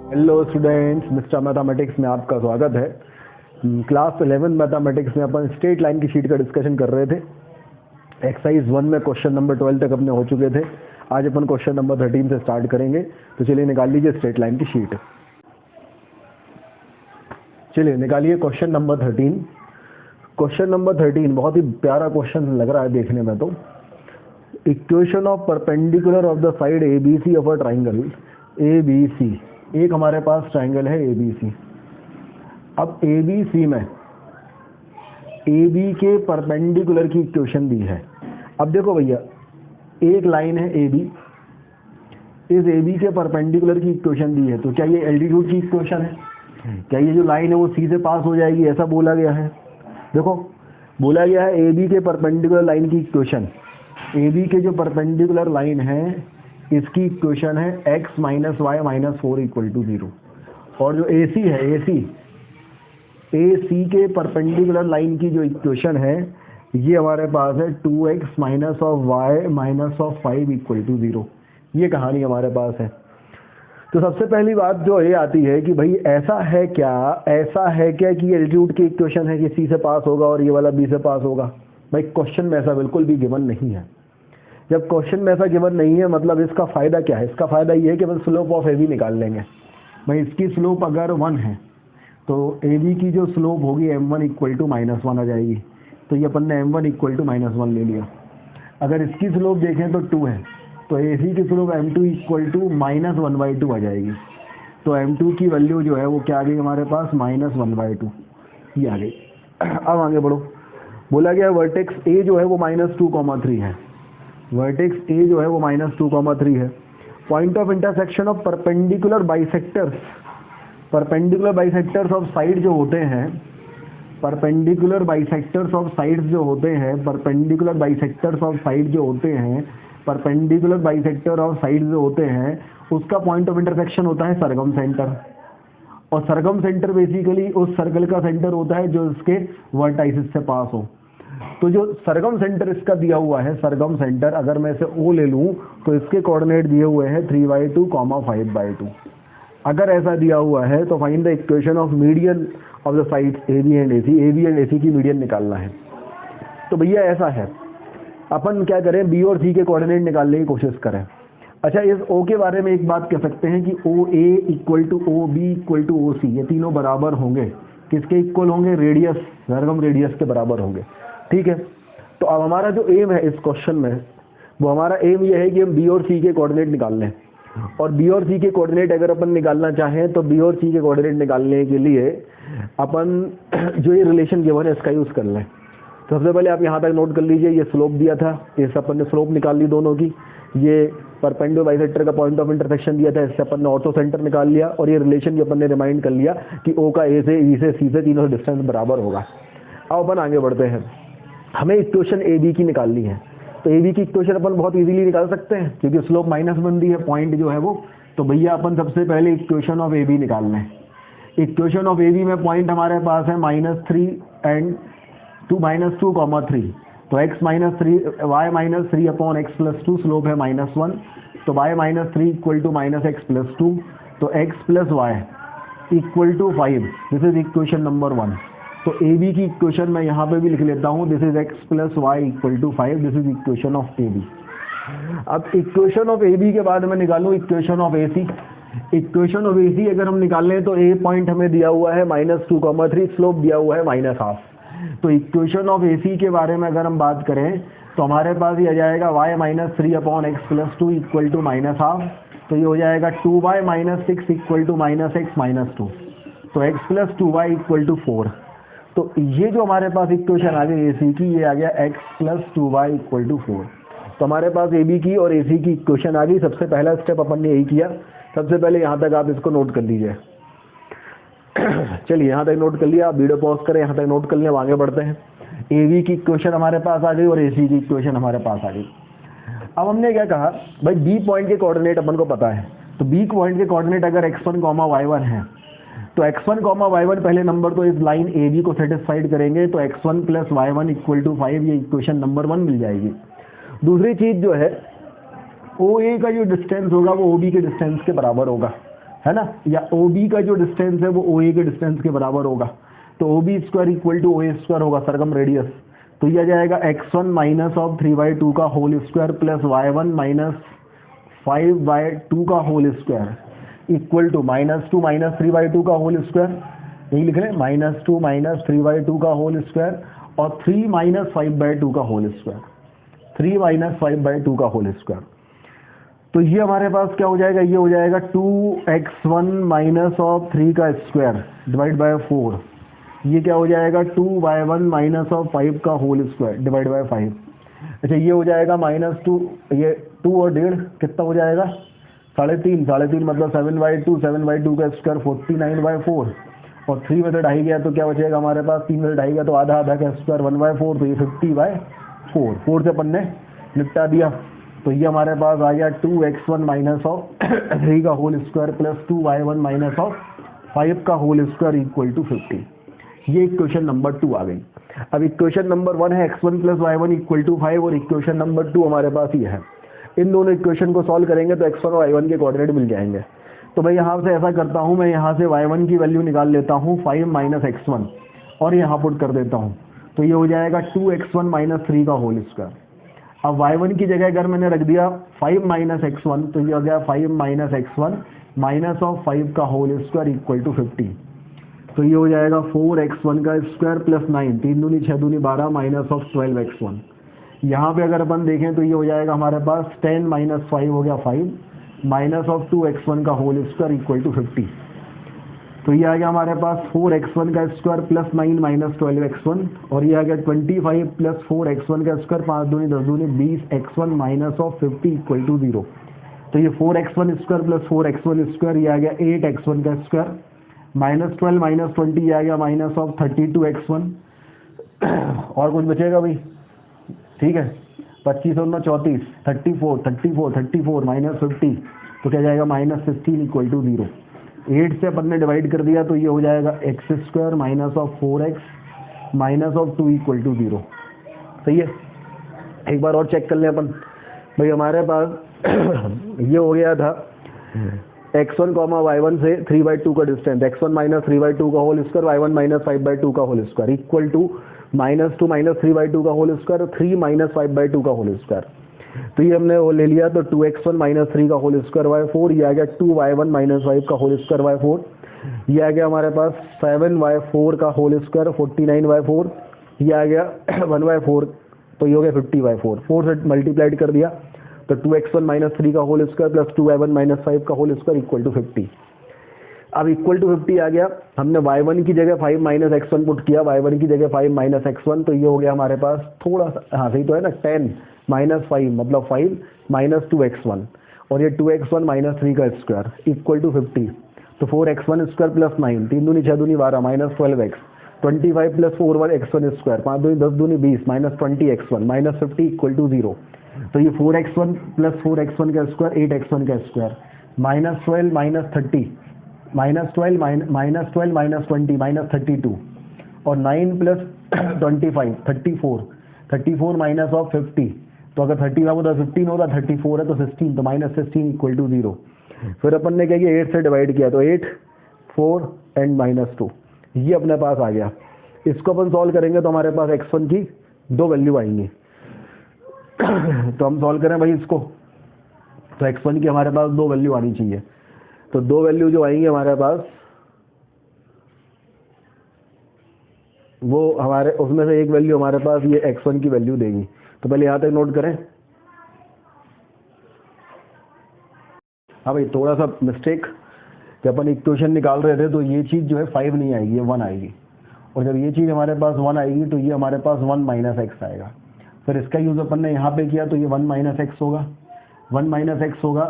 Hello students, mister mathematics में आपका स्वागत है। क्लास 11 मैथमेटिक्स में अपन स्ट्रेट लाइन की शीट का डिस्कशन कर रहे थे। एक्सरसाइज 1 में क्वेश्चन नंबर 12 तक अपने हो चुके थे। आज अपन क्वेश्चन नंबर 13 से स्टार्ट करेंगे। तो चलिए निकाल लीजिए स्ट्रेट लाइन की शीट। चलिए निकालिए क्वेश्चन नंबर 13। क्वेश्चन नंबर 13 बहुत ही प्यारा क्वेश्चन लग रहा है देखने में। तो equation of perpendicular of the side A B C of a triangle A B C. एक हमारे पास ट्राइंगल है ए बी सी। अब ए बी सी में ए बी के परपेंडिकुलर की इक्वेशन दी है। अब देखो भैया, एक लाइन है ए बी, इस ए बी के परपेंडिकुलर की इक्वेशन दी है। तो क्या ये एल्टीट्यूड की इक्वेशन है? क्या ये जो लाइन है वो सी से पास हो जाएगी, ऐसा बोला गया है? देखो बोला गया है ए बी के परपेंडिकुलर लाइन की इक्वेशन। ए बी के जो परपेंडिकुलर लाइन है इसकी इक्वेशन है x minus y minus 4 equal to 0। और जो ए सी है ए सी के परपेंडिकुलर लाइन की जो इक्वेशन है ये हमारे पास है 2x minus of y minus of 5 equal to 0। ये कहानी हमारे पास है। तो सबसे पहली बात जो ये आती है कि भाई ऐसा है क्या कि एल्टीट्यूड की इक्वेशन है कि सी से पास होगा और ये वाला बी से पास होगा? भाई क्वेश्चन में ऐसा बिल्कुल भी गिवन नहीं है। जब क्वेश्चन में ऐसा गिवन नहीं है मतलब इसका फ़ायदा क्या है? इसका फ़ायदा ये है कि अपन स्लोप ऑफ ए बी निकाल लेंगे। भाई इसकी स्लोप अगर 1 है तो ए बी की जो स्लोप होगी m1 इक्वल टू -1 आ जाएगी। तो ये अपन ने m1 इक्वल टू -1 ले लिया। अगर इसकी स्लोप देखें तो 2 है तो ए सी की स्लोप m2 इक्वल टू -1/2 आ जाएगी। तो m2 की वैल्यू जो है वो क्या आ गई हमारे पास? -1/2 ये आ गई। अब आगे बढ़ो। बोला गया वर्टेक्स ए जो है वो -2,3 है। वर्टेक्स ए जो है वो -2,3 है। Point of intersection of perpendicular bisectors of side जो होते हैं, परपेंडिकुलर बाइसेक्टर्स ऑफ साइड जो होते हैं उसका पॉइंट ऑफ इंटरसेक्शन होता है सरगम सेंटर। और सरगम सेंटर बेसिकली उस सर्कल का सेंटर होता है जो इसके वर्टाइसिस से पास हो। तो जो सरगम सेंटर इसका दिया हुआ है, सरगम सेंटर अगर मैं इसे O ले लूं तो इसके कोऑर्डिनेट दिए हुए हैं 3/2, 5/2। अगर ऐसा दिया हुआ है तो find the equation of median of the sides A B and A C की मीडियन निकालना है। तो भैया ऐसा है, अपन क्या करें, बी और सी के कोऑर्डिनेट निकालने की कोशिश करें। अच्छा, इस O के बारे में एक बात कह सकते हैं कि OA equal to OB equal to OC, ये तीनों बराबर होंगे। किसके इक्वल होंगे? रेडियस, सरगम रेडियस के बराबर होंगे। ठीक है। तो अब हमारा जो एम है इस क्वेश्चन में, वो हमारा एम ये है कि हम बी और सी के कोऑर्डिनेट निकाल लें। और बी और सी के कोऑर्डिनेट अगर अपन निकालना चाहें तो बी और सी के कोऑर्डिनेट निकालने के लिए अपन जो ये रिलेशन गिवन है इसका यूज़ कर लें। तो सबसे पहले आप यहाँ तक नोट कर लीजिए, ये स्लोप दिया था, इस अपन ने स्लोप निकाल ली दोनों की। ये परपेंडिकुलर बाइसेक्टर का पॉइंट ऑफ इंटरसेक्शन दिया था, इससे अपन ने ऑर्थो सेंटर निकाल लिया। और ये रिलेशन भी अपन ने रिमाइंड कर लिया कि ओ का ए से, ई से, सी से तीनों डिस्टेंस बराबर होगा। अब अपन आगे बढ़ते हैं। हमें इक्वेशन ए बी की निकालनी है। तो ए बी की इक्वेशन अपन बहुत इजीली निकाल सकते हैं क्योंकि स्लोप -1 दी है, पॉइंट जो है वो। तो भैया अपन सबसे पहले इक्वेशन ऑफ ए बी निकालना है। इक्वेशन ऑफ ए बी में पॉइंट हमारे पास है -3 एंड -2,3। तो x y minus 3 upon x plus 2, slope है -1। तो y minus 3 equal to -x plus 2। तो x plus Y equal to 5। This is equation number 1। तो ए बी की इक्वेशन मैं यहाँ पे भी लिख लेता हूँ, this is x plus Y equal to 5। This is equation of A B. अब इक्वेशन ऑफ ए बी के बाद मैं निकालूँ equation of A C. Equation of A C अगर हम निकाल लें तो ए पॉइंट हमें दिया हुआ है -2,3, स्लोप दिया हुआ है -1/2। तो इक्वेशन ऑफ ए सी के बारे में अगर हम बात करें तो हमारे पास ये आ जाएगा y minus 3 upon x plus 2 equal to -1/2। तो ये हो जाएगा 2y minus 6 equal to -x minus 2। तो x plus 2y equal to 4। तो ये जो हमारे पास इक्वेशन आ गई ए सी की, ये आ गया x plus 2y equal to 4। तो हमारे पास ए बी की और ए सी की इक्वेशन आ गई। सबसे पहला स्टेप अपन ने यही किया। सबसे पहले यहाँ तक आप इसको नोट कर लीजिए। चलिए यहाँ तक नोट कर लिया, आप वीडियो पॉज करें, यहाँ तक नोट कर लिया, आगे बढ़ते हैं। ए बी की इक्वेशन हमारे पास आ गई और ए सी की इक्वेशन हमारे पास आ गई। अब हमने क्या कहा, भाई बी पॉइंट के कोऑर्डिनेट अपन को पता है। तो बी पॉइंट के कोऑर्डिनेट अगर x1, y1 है तो x1, y1 पहले नंबर तो इस लाइन ए बी को सेटिस्फाइड करेंगे। तो x1 plus y1 equal to 5, ये इक्वेशन नंबर 1 मिल जाएगी। दूसरी चीज़ जो है, ओ ए का जो डिस्टेंस होगा वो ओ बी के डिस्टेंस के बराबर होगा। है ना, या ओ बी का जो डिस्टेंस है वो ओ ए के डिस्टेंस के बराबर होगा, तो O B square equal to O A square होगा सर्कम रेडियस। तो यह जाएगा x1 माइनस ऑफ 3/2 का whole square plus y1 minus 5/2 का whole square equal to -2 minus 3/2 का होल स्क्वायर, यही लिख रहे हैं, -2 माइनस 3/2 का होल स्क्वायर और 3 माइनस 5/2 का होल स्क्वायर, 3 माइनस 5/2 का होल स्क्वायर। तो ये हमारे पास क्या हो जाएगा, ये हो जाएगा 2x1 माइनस ऑफ 3 का स्क्वायर डिवाइड बाय 4, ये क्या हो जाएगा 2y1 माइनस ऑफ 5 का होल स्क्वायर डिवाइड बाय 5। अच्छा ये हो जाएगा -2, ये 2 और 1.5 कितना हो जाएगा 3.5, 3.5 मतलब 7/2, 7/2 का स्क्वायर 49/4 और 3 में से 2.5 गया तो क्या बचेगा हमारे पास, 3 में से 2.5 गया तो आधा आधा का स्क्वायर 1/4, तो ये 50/4, 4 से अपन ने निपटा दिया। तो ये हमारे पास आ गया 2x1 माइनस ऑफ 3 का whole square plus 2y1 minus of 5 का होल स्क्वायर इक्वल टू 50। ये इक्वेशन नंबर 2 आ गई। अब इक्वेशन नंबर 1 है x1 plus y1 equal to 5 और इक्वेशन नंबर 2 हमारे पास ये है। इन दोनों इक्वेशन को सॉल्व करेंगे तो x1 और y1 के कोऑर्डिनेट मिल जाएंगे। तो मैं यहाँ से ऐसा करता हूँ, मैं यहाँ से y1 की वैल्यू निकाल लेता हूँ 5 माइनस x1 और यहाँ पुट कर देता हूँ, तो ये हो जाएगा 2x1 माइनस 3 का होल स्क्वायर। अब y1 की जगह अगर मैंने रख दिया 5 माइनस x1 तो ये हो गया 5 माइनस x1 माइनस ऑफ 5 का होल स्क्वायर इक्वल टू 50। तो ये हो जाएगा 4x1 का स्क्वायर प्लस 9, 3 दूनी 6 दूनी 12 माइनस ऑफ 12x1। यहाँ पे अगर अपन देखें तो ये हो जाएगा हमारे पास 10 माइनस 5 हो गया 5 माइनस ऑफ 2x1 का होल स्क्वायर इक्वल टू 50। तो ये आ गया हमारे पास 4x1 का स्क्वायर प्लस 9 माइनस 12x1 और ये आ गया 25 प्लस 4x1 का स्क्वायर 5 दूनी 10 दूनी 20x1 minus of 50 equal to 0। तो ये 4x1 square plus 4x1 square, ये आ गया 8x1 का स्क्वायर माइनस 12 माइनस 20, ये आ गया माइनस ऑफ 32x1। और कुछ बचेगा भाई, ठीक है, 25 और 34, 34 माइनस 50, तो क्या जाएगा -15 इक्वल टू 0। 8 से अपन ने डिवाइड कर दिया तो ये हो जाएगा x square minus of 4x minus of 2 equal to 0। सही है, एक बार और चेक कर लें अपन भाई। हमारे पास ये हो गया था x1 y1 से 3/2 का डिस्टेंस, x1 माइनस 3/2 का होल स्क्वायर, y1 माइनस 5/2 का whole square equal to -2 minus 3/2 का होल स्क्वायर, 3 माइनस 5/2 का होल स्क्वायर। तो ये हमने वो ले लिया, तो 2x1 माइनस 3 का होल स्क्वायर बाय 4, ये आ गया 2y1 माइनस 5 का होल स्क्वायर बाय 4, ये आ गया हमारे पास 7/4 का होल स्क्वायर 49/4, ये आ गया 1/4, तो ये हो गया 50/4, 4 से मल्टीप्लाइड कर दिया तो 2x1 माइनस 3 का whole square plus 2y1 minus 5 का होल स्क्वायर इक्वल टू 50। अब इक्वल टू 50 आ गया, हमने y1 की जगह 5 माइनस x1 पुट किया, y1 की जगह 5 माइनस x1, तो ये हो गया हमारे पास थोड़ा सा, हाँ सही तो है ना, 10 माइनस 5 मतलब 5 माइनस 2x1 और ये 2x1 माइनस 3 का स्क्वायर इक्वल टू 50। तो 4x1 स्क्वायर प्लस 9, 3 दूनी 6 दूनी 12 minus 12x, 25 plus 4x1 square, 5 दूनी 10 दूनी 20 minus 20x1 minus 50 equal to 0। तो ये 4x1 प्लस 4x1 का स्क्वायर 8x1 का square minus 12 minus 30 minus 12 minus 12 minus 20 minus 32 और 9 प्लस 25 34 माइनस ऑफ 50। तो अगर 30 होता 15 होता, 34 है तो 16, तो माइनस 16 इक्वल टू 0। फिर अपन ने क्या किया 8 से डिवाइड किया तो 8 4 एंड -2, ये अपने पास आ गया। इसको अपन सॉल्व करेंगे तो हमारे पास x1 की 2 वैल्यू आएंगी। तो हम सॉल्व करें भाई इसको, तो x1 की हमारे पास 2 वैल्यू आनी चाहिए। तो 2 वैल्यू जो आएंगे हमारे पास, वो हमारे उसमें से एक वैल्यू हमारे पास ये x1 की वैल्यू देगी। तो पहले यहाँ तक नोट करें। हाँ भाई, थोड़ा सा मिस्टेक, जब अपन इक्वेशन निकाल रहे थे तो ये चीज़ जो है 5 नहीं आएगी, ये 1 आएगी, और जब ये चीज़ हमारे पास 1 आएगी तो ये हमारे पास 1 माइनस एक्स आएगा। फिर इसका यूज़ अपन ने यहाँ पे किया तो ये 1 माइनस एक्स होगा, 1 माइनस एक्स होगा।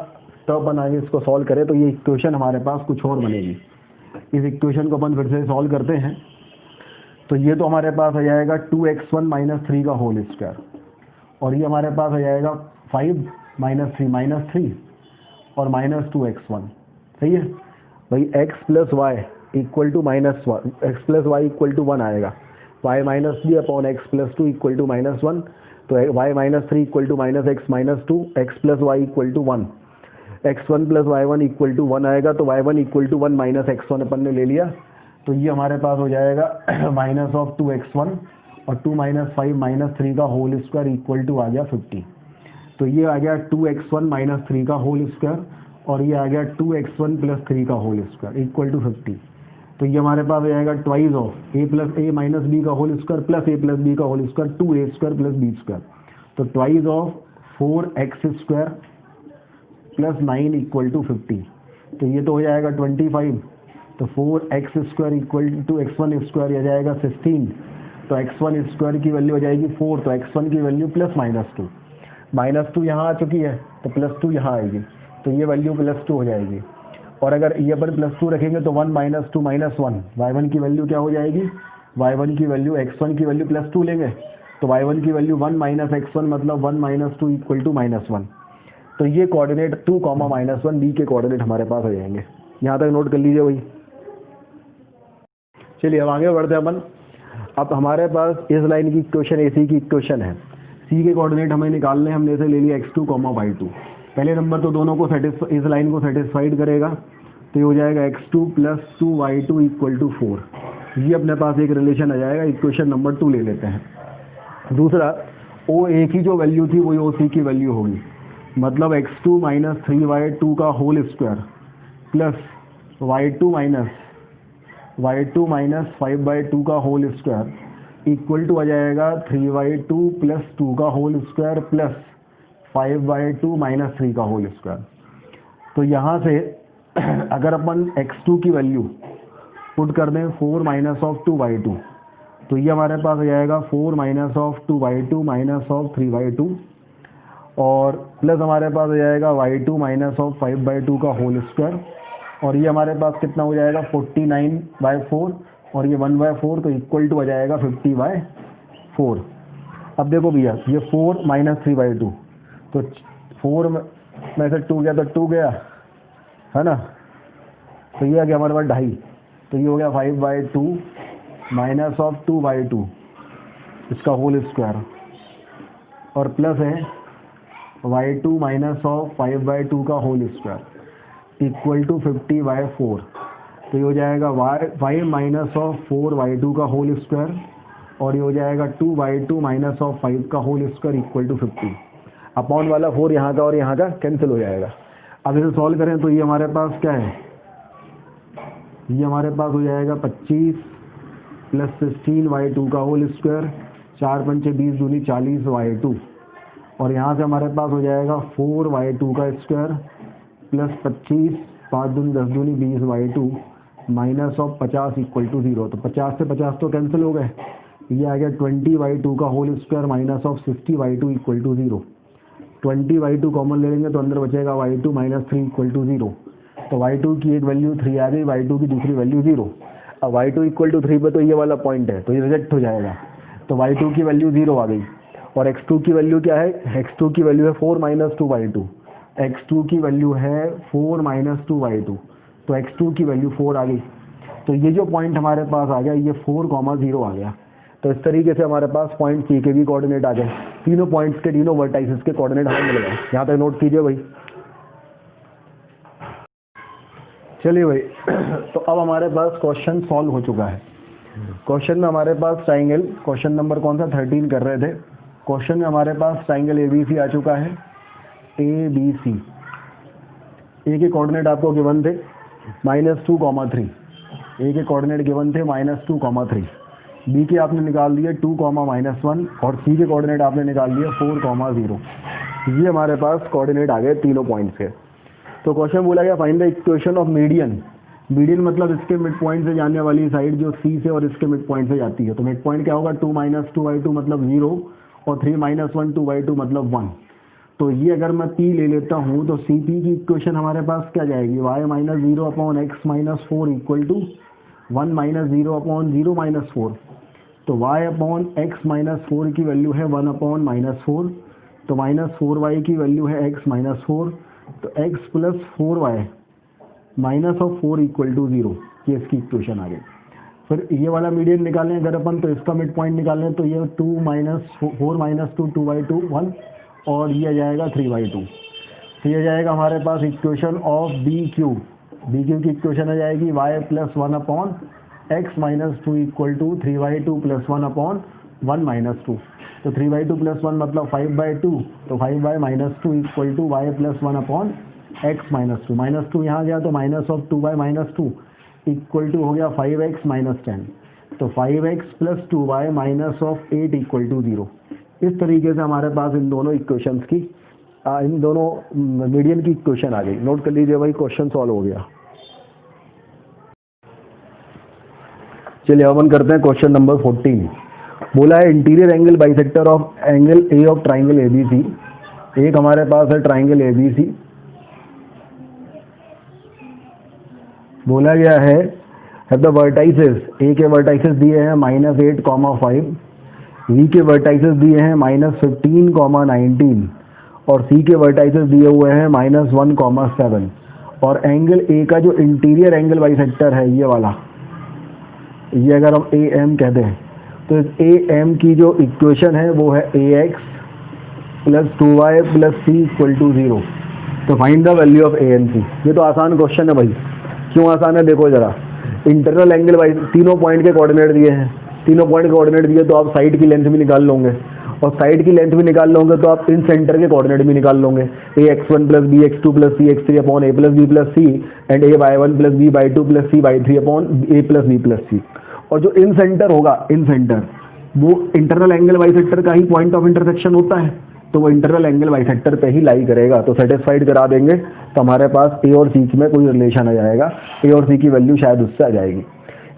तो अपन आगे इसको सॉल्व करें तो ये इक्वेशन हमारे पास कुछ और बनेगी। इस इक्वेशन को अपन फिर से सॉल्व करते हैं। तो ये तो हमारे पास आ जाएगा 2x1 माइनस 3 का होल स्क्वायर, और ये हमारे पास आ जाएगा 5 माइनस 3 और माइनस 2x1। सही है भाई, x plus Y equal to -1, x plus Y equal to 1 आएगा, y minus 3 upon x plus 2 equal to -1, तो y minus 3 equal to minus x minus 2, x plus Y equal to 1। x1 plus y1 equal to 1 आएगा, तो y1 equal to 1 minus x1 अपन ने ले लिया, तो ये हमारे पास हो जाएगा माइनस ऑफ 2x1 और 2 माइनस 5 माइनस 3 का होल स्क्वायर इक्वल टू आ गया 50। तो ये आ गया 2x1 माइनस 3 का होल स्क्वायर और ये आ गया 2x1 प्लस 3 का होल स्क्वायर इक्वल टू 50। तो ये हमारे पास आ जाएगा twice of a plus A minus B का whole square plus A plus B का whole square 2a square plus B square. तो twice of 4x square plus 9 equal to 50। तो ये तो हो जाएगा 25। तो 4x square equal to x1 square आ जाएगा 16। तो x1 स्क्वायर की वैल्यू हो जाएगी 4, तो x1 की वैल्यू प्लस माइनस टू यहाँ आ चुकी है, तो प्लस 2 यहाँ आएगी, तो ये वैल्यू प्लस 2 हो जाएगी। और अगर ये पर प्लस 2 रखेंगे तो 1 माइनस 2 माइनस 1, y1 की वैल्यू क्या हो जाएगी, y1 की वैल्यू x1 की वैल्यू प्लस 2 लेंगे, तो y1 की वैल्यू 1 माइनस x1 मतलब 1 माइनस 2 इक्वल टू माइनस 1। तो ये कोऑर्डिनेट 2 कॉमा माइनस 1 बी के कोऑर्डिनेट हमारे पास हो जाएंगे। यहाँ तक नोट कर लीजिए भाई। चलिए अब आगे बढ़ते हैं अपन। अब हमारे पास इस लाइन की इक्वेशन AC की इक्वेशन है, C के कोऑर्डिनेट हमें निकालने, हमने इसे ले लिया x2 कॉमा y2। पहले नंबर तो दोनों को इस लाइन को सेटिस्फाइड करेगा, तो ये हो जाएगा x2 plus 2y2 equal to 4। ये अपने पास एक रिलेशन आ जाएगा, इक्वेशन नंबर 2 ले लेते हैं। दूसरा OA की जो वैल्यू थी वही OC की वैल्यू होगी, मतलब x2 माइनस 3y2 का whole square plus y2 minus 5/2 का होल स्क्वायर इक्वल टू आ जाएगा 3y2 प्लस 2 का होल स्क्वायर प्लस 5/2 माइनस 3 का होल स्क्वायर। तो यहाँ से अगर अपन x2 की वैल्यू पुट कर दें 4 माइनस ऑफ 2y2, तो ये हमारे पास आ जाएगा 4 minus of 2y2 minus of 3y2 और प्लस हमारे पास आ जाएगा y2 माइनस ऑफ 5/2 का होल स्क्वायर, और ये हमारे पास कितना हो जाएगा 49/4 और ये 1/4, तो इक्वल टू आ जाएगा 50/4। अब देखो भैया ये 4 माइनस 3/2, तो 4 में से 2 गया तो 2 गया है ना, तो ये आ गया हमारे पास 2.5, तो ये हो गया 5/2 माइनस ऑफ 2/2 इसका होल स्क्वायर और प्लस है y2 माइनस ऑफ 5/2 का होल स्क्वायर इक्वल टू 50/4। तो ये हो जाएगा 5 माइनस ऑफ 4y2 का होल स्क्वायर और ये हो जाएगा 2y2 माइनस ऑफ 5 का whole square equal to 50। Upon वाला 4 यहाँ का और यहाँ का कैंसिल हो जाएगा। अब इसे सॉल्व करें तो ये हमारे पास क्या है, ये हमारे पास हो जाएगा 25 प्लस 16y2 का होल स्क्वायर, 4 पंचे 20 दूनी 40y2 और यहाँ से हमारे पास हो जाएगा 4y2 का स्क्वायर प्लस 25 5 दूनी 10 दूनी 20y2 minus of 50 equal to 0। तो 50 से 50 तो कैंसिल हो गए, ये आ गया 20y2 का whole square minus of 60y2 equal to 0। 20y2 common ले लेंगे तो अंदर बचेगा y2 माइनस 3 इक्वल टू 0। तो y2 की एक वैल्यू 3 आ गई, y2 की दूसरी वैल्यू 0। अब y2 इक्वल टू 3 पे तो ये वाला पॉइंट है, तो ये रिजेक्ट हो जाएगा, तो y2 की वैल्यू 0 आ गई। और x2 की वैल्यू क्या है, x2 की वैल्यू है 4 माइनस 2y2, x2 की वैल्यू है 4 माइनस 2y2, तो x2 की वैल्यू 4 आ गई। तो ये जो पॉइंट हमारे पास आ गया ये 4,0 आ गया। तो इस तरीके से हमारे पास पॉइंट C के भी कोऑर्डिनेट आ गए, तीनों पॉइंट्स के तीनों वर्टाइसेस के कोऑर्डिनेट हमें मिल गए। यहाँ तक नोट कीजिए भाई। चलिए भाई तो अब हमारे पास क्वेश्चन सॉल्व हो चुका है। क्वेश्चन में हमारे पास ट्राइंगल, क्वेश्चन नंबर कौन सा 13 कर रहे थे, क्वेश्चन में हमारे पास ट्राइंगल ABC आ चुका है, ABC। ए के कोऑर्डिनेट आपको गिवन थे -2,3, ए के कोऑर्डिनेट गिवन थे -2,3, बी के आपने निकाल दिए 2,-1 और सी के कोऑर्डिनेट आपने निकाल दिए 4,0। ये हमारे पास कोऑर्डिनेट आ गए तीनों पॉइंट्स के। तो क्वेश्चन बोला गया find the equation of median. Median मतलब इसके मिड पॉइंट से जाने वाली साइड जो सी से और इसके मिड पॉइंट से जाती है। तो मिड पॉइंट क्या होगा 2 माइनस 2y2 मतलब 0 और 3 माइनस 1 2y2 मतलब 1। तो ये अगर मैं P ले लेता हूँ तो CP की इक्वेशन हमारे पास क्या जाएगी, y minus 0 upon x minus 4 equal to 1 minus 0 upon 0 minus 4। तो y अपॉन x माइनस 4 की वैल्यू है 1 अपॉन माइनस 4, तो माइनस 4y की वैल्यू है x माइनस 4, तो x प्लस 4y minus of 4 equal to 0, ये इसकी इक्वेशन आ गई। फिर ये वाला मीडियन निकालें अगर अपन तो इसका मिड पॉइंट निकालें तो ये 4 माइनस 2 2y2 1 और ये आ जाएगा 3y2। तो ये जाएगा हमारे पास इक्वेशन ऑफ बी क्यू की इक्वेशन आ जाएगी y plus 1 upon x minus 2 equal to 3y2 plus 1 upon 1 minus 2। तो 3y2 प्लस 1 मतलब 5/2, तो 5y minus 2 equal to y plus 1 upon x minus 2। Minus 2 यहाँ गया तो minus of 2y minus 2 equal to हो गया 5x माइनस 10। तो 5x plus 2y minus of 8 equal to 0। इस तरीके से हमारे पास इन दोनों इक्वेशंस की इन दोनों मीडियन की इक्वेशन आ गई। नोट कर लीजिए भाई, क्वेश्चन सॉल्व हो गया। चलिए अपन करते हैं क्वेश्चन नंबर 14। बोला है interior angle bisector of angle A of triangle ABC. एक हमारे पास है ट्राइंगल एबीसी, बोला गया है द वर्टाइसेस, ए के वर्टाइसेस दिए हैं -8,5, बी के वर्टाइसेस दिए हैं -15,19 और सी के वर्टाइसेस दिए हुए हैं -1,7। और एंगल ए का जो इंटीरियर एंगल बाइसेक्टर है ये वाला, ये अगर हम ए एम कहते हैं तो इस ए एम की जो इक्वेशन है वो है ax plus 2y plus C equal to 0। तो find the value of A and C. ये तो आसान क्वेश्चन है भाई। क्यों आसान है देखो जरा। इंटरनल एंगल बाई तीनों पॉइंट के कोऑर्डिनेट दिए हैं, तीनों पॉइंट के कोऑर्डिनेट दिए तो आप साइड की लेंथ भी निकाल लोगे, और साइड की लेंथ भी निकाल लोगे तो आप इन सेंटर के कोऑर्डिनेट भी निकाल लोगे। ax1 plus bx2 plus cx3 upon a plus b plus c and ay1 plus b/2 plus c/3 upon a plus b plus c। और जो इन सेंटर होगा, इन सेंटर वो इंटरनल एंगल बाइसेक्टर का ही पॉइंट ऑफ इंटरसेक्शन होता है, तो वो internal angle bisector पे ही लाई करेगा। तो सेटिस्फाइड करा देंगे तो हमारे पास ए और सी में कोई रिलेशन आ जाएगा, ए और सी की वैल्यू शायद उससे आ जाएगी।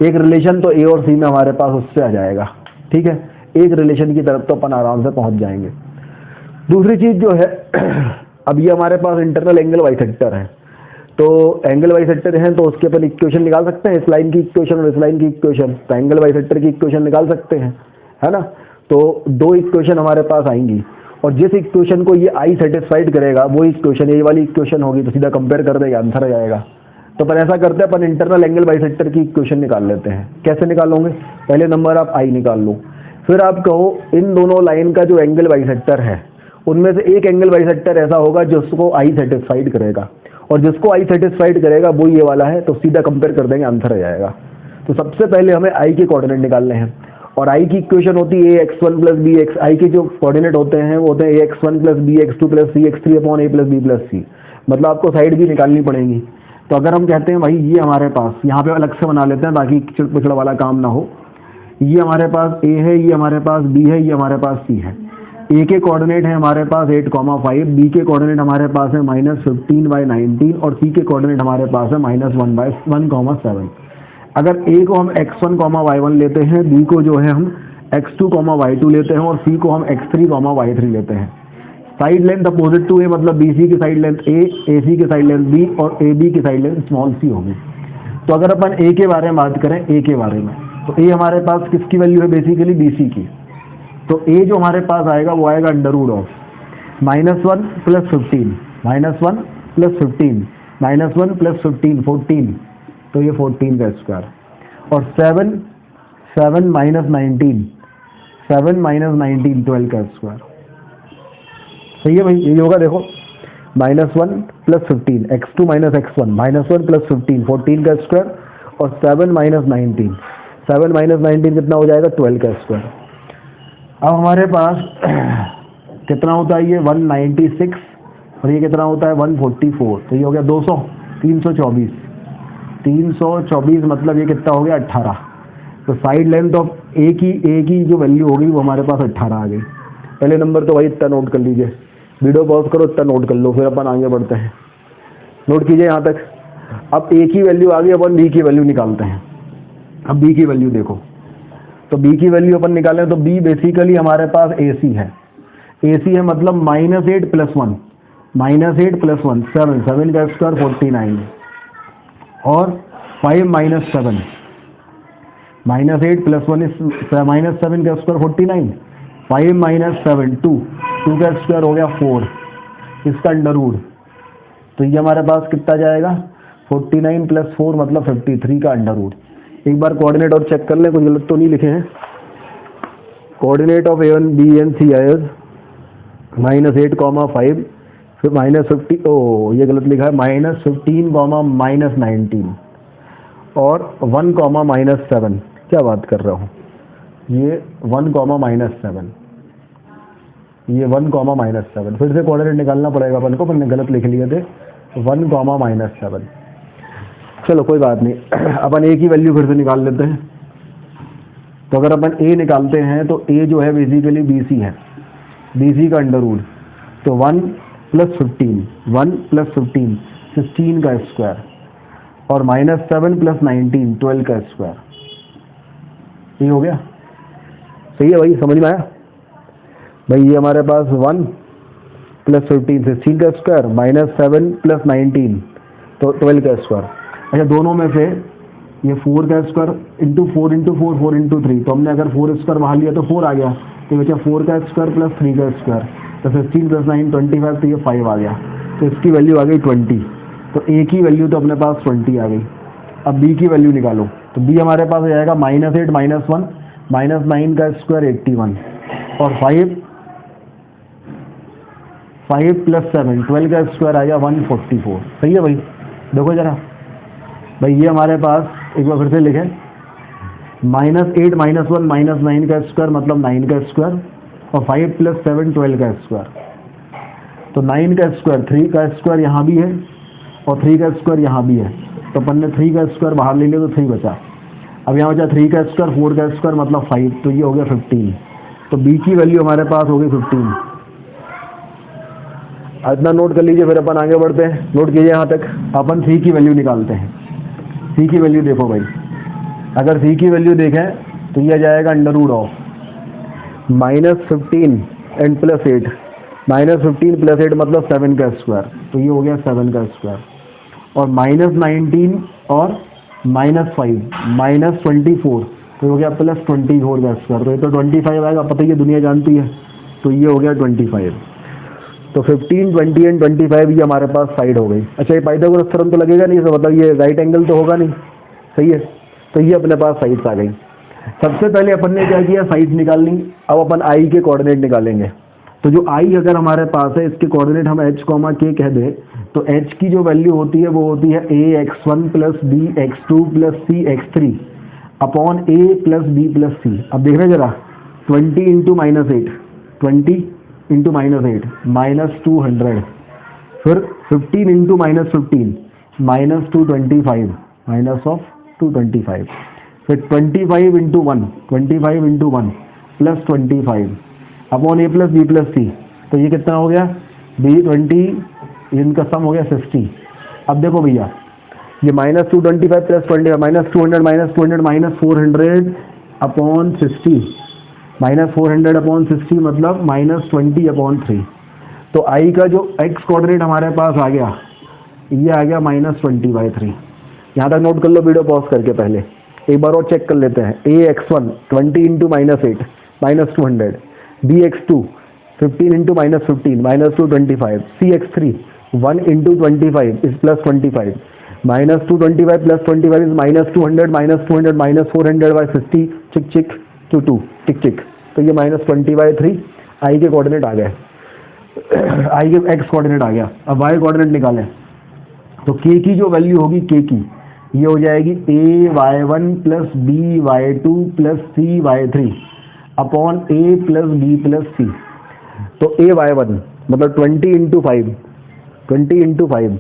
एक रिलेशन तो ए और सी में हमारे पास उससे आ जाएगा, ठीक है। एक रिलेशन की तरफ तो अपन आराम से पहुंच जाएंगे। दूसरी चीज जो है अब ये हमारे पास इंटरनल एंगल बाइसेक्टर है, तो एंगल बाइसेक्टर है तो उसके अपन इक्वेशन निकाल सकते हैं, इस लाइन की इक्वेशन और इस लाइन की इक्वेशन। तो एंगल बाइसेक्टर की इक्वेशन निकाल सकते हैं, है ना। तो दो इक्वेशन हमारे पास आएंगी और जिस इक्वेशन को ये आई सेटिस्फाइड करेगा वो इक्वेशन ये वाली इक्वेशन होगी, तो सीधा कंपेयर कर देगा, आंसर आ जाएगा। तो अपन ऐसा करते हैं, अपन इंटरनल एंगल बाइसेक्टर की इक्वेशन निकाल लेते हैं। कैसे निकालोगे? पहले नंबर आप आई निकाल लो, फिर आप कहो इन दोनों लाइन का जो एंगल बाइसेक्टर है उनमें से एक एंगल बाइसेक्टर ऐसा होगा जिसको आई सेटिस्फाइड करेगा, और जिसको आई सेटिस्फाइड करेगा वो ये वाला है, तो सीधा कंपेयर कर देंगे, आंसर आ जाएगा। तो सबसे पहले हमें आई के कोऑर्डिनेट निकालने हैं, और आई की इक्वेशन होती है ax1 प्लस बी एक्स। आई के जो कोऑर्डिनेट होते हैं वो होते हैं ax1 plus bx2 plus cx3 upon a plus b plus c। मतलब आपको साइड भी निकालनी पड़ेगी। तो अगर हम कहते हैं भाई ये हमारे पास, यहाँ पे अलग से बना लेते हैं ताकि पिछड़ा वाला काम ना हो। ये हमारे पास a है, ये हमारे पास b है, ये हमारे पास c है। a के कोऑर्डिनेट है हमारे पास 8,5, b के कोऑर्डिनेट हमारे पास है -15/19 और c के कोऑर्डिनेट हमारे पास है -1/1,7। अगर a को हम x1, y1 लेते हैं, b को जो है हम x2, y2 लेते हैं और c को हम x3, y3 लेते हैं। Side length opposite to a मतलब bc की साइड लेंथ a, ac की साइड लेंथ b और ab की साइड लेंथ स्मॉल c होगी। तो अगर अपन a के बारे में बात करें, a के बारे में, तो a हमारे पास किसकी वैल्यू है? बेसिकली bc की। तो a जो हमारे पास आएगा वो आएगा under root of -1 plus 15, -1 plus 15, -1 plus 15, 14, तो ये 14 का स्क्वायर, और 7 माइनस 19, 7 माइनस 19, 12 का स्क्वायर। सही है भाई, यही होगा। देखो -1 plus 15, x2 minus x1, -1 plus 15, 14 का स्क्वायर, और 7 माइनस 19, 7 माइनस 19 कितना हो जाएगा? 12 का स्क्वायर। अब हमारे पास कितना होता है? ये 196 और ये कितना होता है? 144। तो ये हो गया 200, 324, 324 मतलब ये कितना हो गया? 18। तो साइड लेंथ ऑफ ए की जो वैल्यू होगी वो हमारे पास 18 आ गई। पहले नंबर तो भाई इतना नोट कर लीजिए, वीडियो पॉज करो, इतना नोट कर लो, फिर अपन आगे बढ़ते हैं। नोट कीजिए यहाँ तक। अब ए की वैल्यू आ गई, अपन बी की वैल्यू निकालते हैं। अब बी की वैल्यू देखो, तो बी की वैल्यू अपन निकालें तो बी बेसिकली हमारे पास AC है। AC है मतलब -8 प्लस 1, -8 प्लस 1 7, 7 का स्क्वायर 49, और 5 माइनस 7, -8 प्लस 1 -7 का स्क्वायर 49, 5 माइनस 7 2 का स्क्वायर हो गया 4, इसका अंडरवुड। तो ये हमारे पास कितना जाएगा? 49 प्लस 4 मतलब 53 का अंडरवुड। एक बार कोऑर्डिनेट और चेक कर लें, कुछ गलत तो नहीं लिखे हैं। Coordinate of A1 B and C is -8,5, फिर -50, ओ ये गलत लिखा है, -15 कॉमा -19 और 1 कॉमा -7। क्या बात कर रहा हूँ, ये 1 कॉमा -7, ये 1 कॉमा -7। फिर से कोऑर्डिनेट निकालना पड़ेगा अपन को, अपन ने गलत लिख लिए थे, 1 कॉमा -7। चलो कोई बात नहीं, अपन ए की वैल्यू फिर से निकाल लेते हैं। तो अगर अपन ए निकालते हैं तो ए जो है बेसिकली BC है, BC का अंडर रूट, तो 1 + 15, 1 + 15 16 का स्क्वायर, और -7 + 19 12 का स्क्वायर। ये हो गया, सही है भाई, समझ में आया भाई? ये हमारे पास 1 + 15 16 का स्क्वायर, -7 + 19 तो 12 का स्क्वायर। अच्छा, दोनों में से ये 4 का स्क्वायर इंटू 4 इंटू 4 4 इंटू 3, तो हमने अगर 4 स्क्वायर बाहर लिया तो 4 आ गया, तो बचा 4 का स्क्वायर प्लस 3 का स्क्वायर, तो 15 + 9 25, तो ये 5 आ गया, तो इसकी वैल्यू आ गई 20। तो ए की वैल्यू तो अपने पास 20 आ गई। अब बी की वैल्यू निकालो, तो बी हमारे पास आ जाएगा -8 -1 -9 का स्क्वायर 81, और 5 + 7 12 का स्क्वायर आ गया 144। सही है भाई? देखो जरा भाई, ये हमारे पास एक बार फिर से लिखें, -8 -1 -9 का स्क्वायर मतलब 9 का स्क्वायर, और 5 + 7 12 का स्क्वायर। तो 9 का स्क्वायर, 3 का स्क्वायर यहाँ भी है और 3 का स्क्वायर यहाँ भी है, तो अपन ने 3 का स्क्वायर बाहर ले लिया तो 3 बचा। अब यहाँ बचा 3 का स्क्वायर 4 का स्क्वायर मतलब 5, तो ये हो गया 15। तो बी की वैल्यू हमारे पास हो गई 15। इतना नोट कर लीजिए, फिर अपन आगे बढ़ते हैं। नोट कीजिए यहाँ तक। अपन सी की वैल्यू निकालते हैं। सी की वैल्यू देखो भाई, अगर सी की वैल्यू देखें तो ये आ जाएगा √- -15 एंड +8, -15 + 8 मतलब 7 का स्क्वायर, तो ये हो गया 7 का स्क्वायर, और -19 और -5 -24, तो ये हो गया +24 का स्क्वायर, तो ये तो 25 आएगा, पता ही है, दुनिया जानती है, तो ये हो गया 25। तो 15 20 एंड 25 ये हमारे पास साइड हो गई। अच्छा, ये पाइथागोरस थ्योरम तो लगेगा नहीं, तो मतलब ये राइट एंगल तो होगा नहीं, सही है, तो ये अपने पास साइड्स आ गई। सबसे पहले अपन ने क्या किया, साइड्स निकालनी। अब अपन आई के कोऑर्डिनेट निकालेंगे। तो जो आई अगर हमारे पास है, इसके कोऑर्डिनेट हम h, k कह दें, तो h की जो वैल्यू होती है वो होती है ax1 + bx2 + cx3 upon a + b + c। अब देख रहे जरा, 20 × -8, 20 × -8 -200, फिर 15 × -15 -225 -225, फिर 25 × 1 25 × 1 +25 अपॉन a + b + c। तो ये कितना हो गया, b20, इनका सम हो गया 60। अब देखो भैया, ये -225 + 20 -200 -400 अपॉन 60, -400 अपॉन 60 मतलब -20/3। तो आई का जो x कोऑर्डिनेट हमारे पास आ गया, ये आ गया -20/3। यहाँ तक नोट कर लो वीडियो पॉज करके। पहले एक बार और चेक कर लेते हैं। ax1 20 × -8 -200, bx2 15 × -15 -225, cx3 1 × 25 is +25, -225 + 25 is -200 -200 -400/50 चिक चिक to 2 टिक टिक। तो ये -20/3 आई के कोऑर्डिनेट आ गए, आई के एक्स कोऑर्डिनेट आ गया। अब वाई कोऑर्डिनेट निकालें, तो के की जो वैल्यू होगी, के की ये हो जाएगी ay1 + by2 + cy3 upon a + b + c। तो ay1 मतलब 20 × 5, 20 × 5,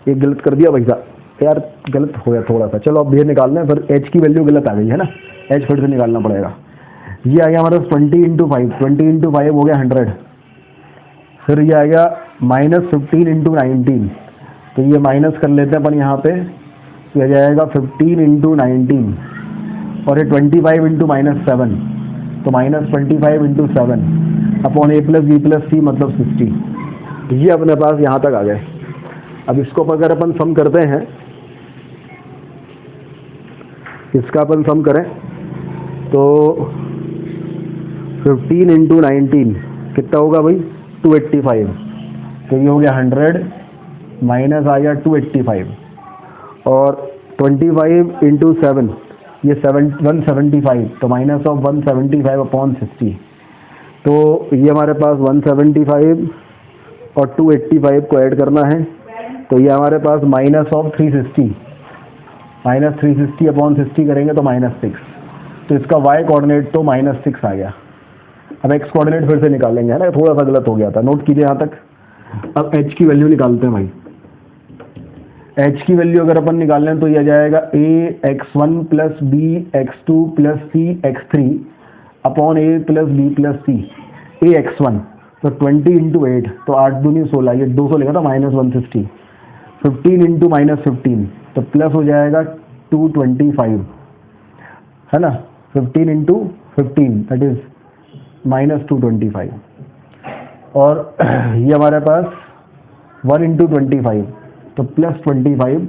ये गलत कर दिया भाई साहब, यार गलत हो गया थोड़ा सा। चलो अब ये निकालना है, फिर h की वैल्यू गलत आ गई है ना, h फिर से निकालना पड़ेगा। ये आ गया हमारा 20 × 5, 20 × 5 हो गया 100, फिर ये आ गया -15 × 19, तो ये माइनस कर लेते हैं अपन यहाँ पे, ये जाएगा 15 × 19, और ये 25 × -7, तो -25 × 7 अपॉन a + b + c मतलब 60। ये अपने पास यहाँ तक आ गए। अब इसको अगर अपन सम करते हैं, इसका अपन सम करें तो 15 × 19 कितना होगा भाई, 285, तो ये हो गया 100 माइनस आ गया 285, और 25 × 7 ये 175, तो माइनस ऑफ 175 अपॉन 60, तो ये हमारे पास 175 और 285 को ऐड करना है, तो ये हमारे पास माइनस ऑफ 360, माइनस 360 अपॉन 60 करेंगे तो -6, तो इसका y कोऑर्डिनेट तो -6 आ गया। अब x कोऑर्डिनेट फिर से निकालेंगे, है ना, थोड़ा सा गलत हो गया था, नोट कीजिए यहाँ तक। अब h की वैल्यू निकालते हैं भाई। h की वैल्यू अगर अपन निकाल लें तो यह जाएगा ax1 plus b x2 plus c x3 upon a plus B plus c ax1, तो 20 इंटू 8, तो 8 दूनी 16, ये 200 लिखा था -160, 15 इंटू -15, तो प्लस हो जाएगा 225, है ना, 15 इंटू 15 दैट इज -225, और ये हमारे पास 1 इंटू 25, तो +25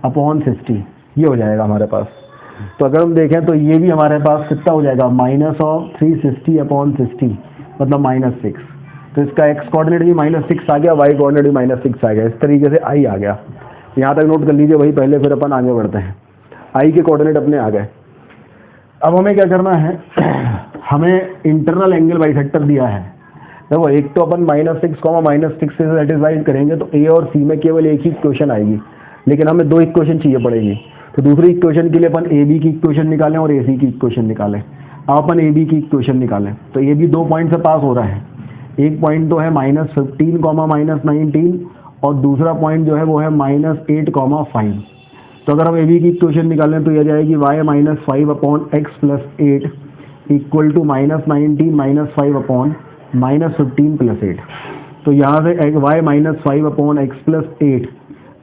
अपॉन 60, ये हो जाएगा हमारे पास। तो अगर हम देखें तो ये भी हमारे पास कितना हो जाएगा, -360 अपॉन 60, मतलब -6, तो इसका x कोऑर्डिनेट भी -6 आ गया, y कोऑर्डिनेट भी -6 आ गया, इस तरीके से i आ गया। यहाँ तक नोट कर लीजिए वही पहले, फिर अपन आगे बढ़ते हैं। i के कोऑर्डिनेट अपने आ गए। अब हमें क्या करना है, हमें इंटरनल एंगल बाइसेक्टर दिया है। देखो एक तो अपन -6 से सेटिस्फाइड करेंगे तो a और c में केवल एक ही इक्वेशन आएगी, लेकिन हमें 2 इक्वेशन चाहिए पड़ेगी, तो दूसरी इक्वेशन के लिए अपन ab की इक्वेशन निकालें और ac की इक्वेशन निकालें। अब अपन ab की इक्वेशन निकालें तो ये भी 2 पॉइंट से पास हो रहा है, एक पॉइंट तो है -15, -19, और दूसरा पॉइंट जो है वो है -8, 5। तो अगर हम ab की इक्वेशन निकालें तो यह जाएगी y -5 upon x plus 8 equal to -19 -5 upon -15 plus 8। तो यहाँ से y -5 अपॉन x प्लस 8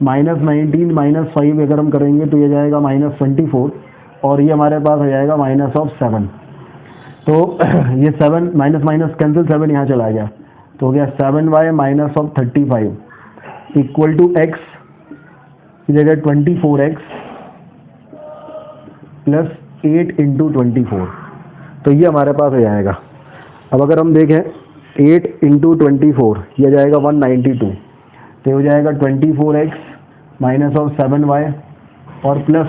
-19 -5 अगर हम करेंगे तो ये जाएगा -24, और ये हमारे पास आ जाएगा -7। तो ये 7 माइनस कैंसिल, 7 यहाँ चला गया, तो हो गया 7y -35 इक्वल टू x की जगह 24x प्लस 8 इंटू 24, तो ये हमारे पास आ जाएगा। अब अगर हम देखें 8 इंटू 24, यह जाएगा 192, तो हो जाएगा 24x माइनस ऑफ 7y और प्लस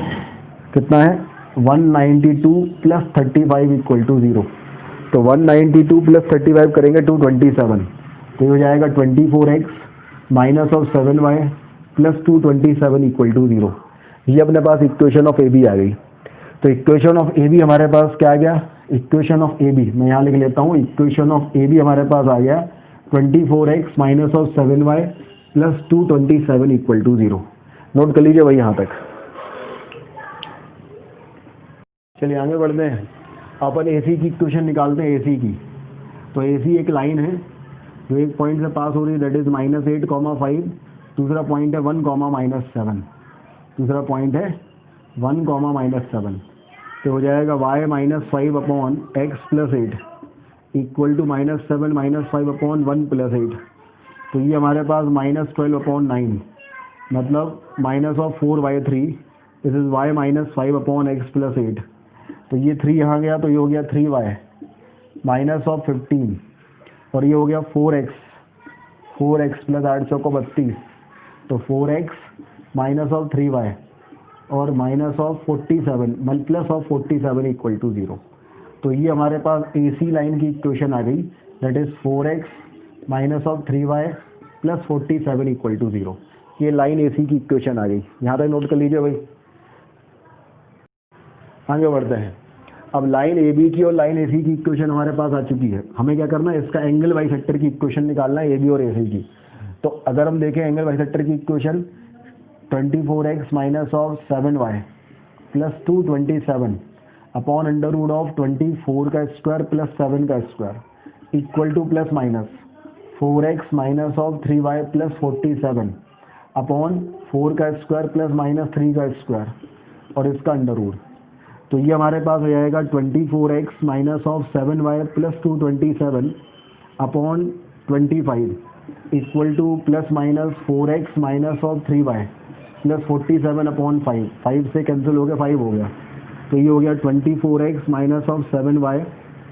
कितना है 192 प्लस 35 इक्वल टू 0, तो 192 प्लस 35 करेंगे 227, तो ये हो जाएगा 24x minus of 7y plus 227 equal to 0। ये अपने पास इक्वेशन ऑफ ए बी आ गई। तो इक्वेशन ऑफ ए बी हमारे पास क्या आ गया, इक्वेशन ऑफ ए बी मैं यहाँ लिख लेता हूँ, इक्वेशन ऑफ ए बी हमारे पास आ गया 24x minus of 7y plus 227 equal to 0। Note कर लीजिए भाई यहाँ तक। चलिए आगे बढ़ते हैं, अपन AC की इक्वेशन निकालते हैं। AC की, तो AC एक लाइन है जो एक पॉइंट से पास हो रही है, दैट इज -8, 5, दूसरा पॉइंट है 1, -7, दूसरा पॉइंट है 1, -7, तो हो जाएगा y -5 upon x plus 8 equal to -7 -5 upon 1 plus 8, तो ये हमारे पास -12 अपॉन 9, मतलब minus of 4y3, this is y -5 upon x plus 8, तो ये 3 यहाँ गया, तो ये हो गया 3y माइनस ऑफ 15, और ये हो गया 4x प्लस 8 चौको 32, तो 4x माइनस ऑफ 3y और minus of 47 plus of 47 equal to 0। तो ये हमारे पास AC लाइन की इक्वेशन आ गई, that is 4x minus of 3y plus 47 equal to 0। ये लाइन AC की इक्वेशन आ गई, यहाँ तक नोट कर लीजिए भाई। आगे बढ़ते हैं। अब लाइन AB की और लाइन AC की इक्वेशन हमारे पास आ चुकी है, हमें क्या करना है, इसका एंगल बाइसेक्टर की इक्वेशन निकालना है AB और AC की। तो अगर हम देखें एंगल बाइसेक्टर की equation 24x minus of 7y plus 227 upon under root of 24 का स्क्वायर प्लस 7 का square equal to plus minus 4x minus of 3y plus 47 upon 4 का स्क्वायर प्लस माइनस 3 का स्क्वायर और इसका अंडर रूट। तो ये हमारे पास हो जाएगा 24x minus of 7y plus 227 upon 25 equal to plus minus 4x minus of 3y plus 47 upon 5 से कैंसिल हो गया, 5 हो गया, तो ये हो गया 24x minus of 7y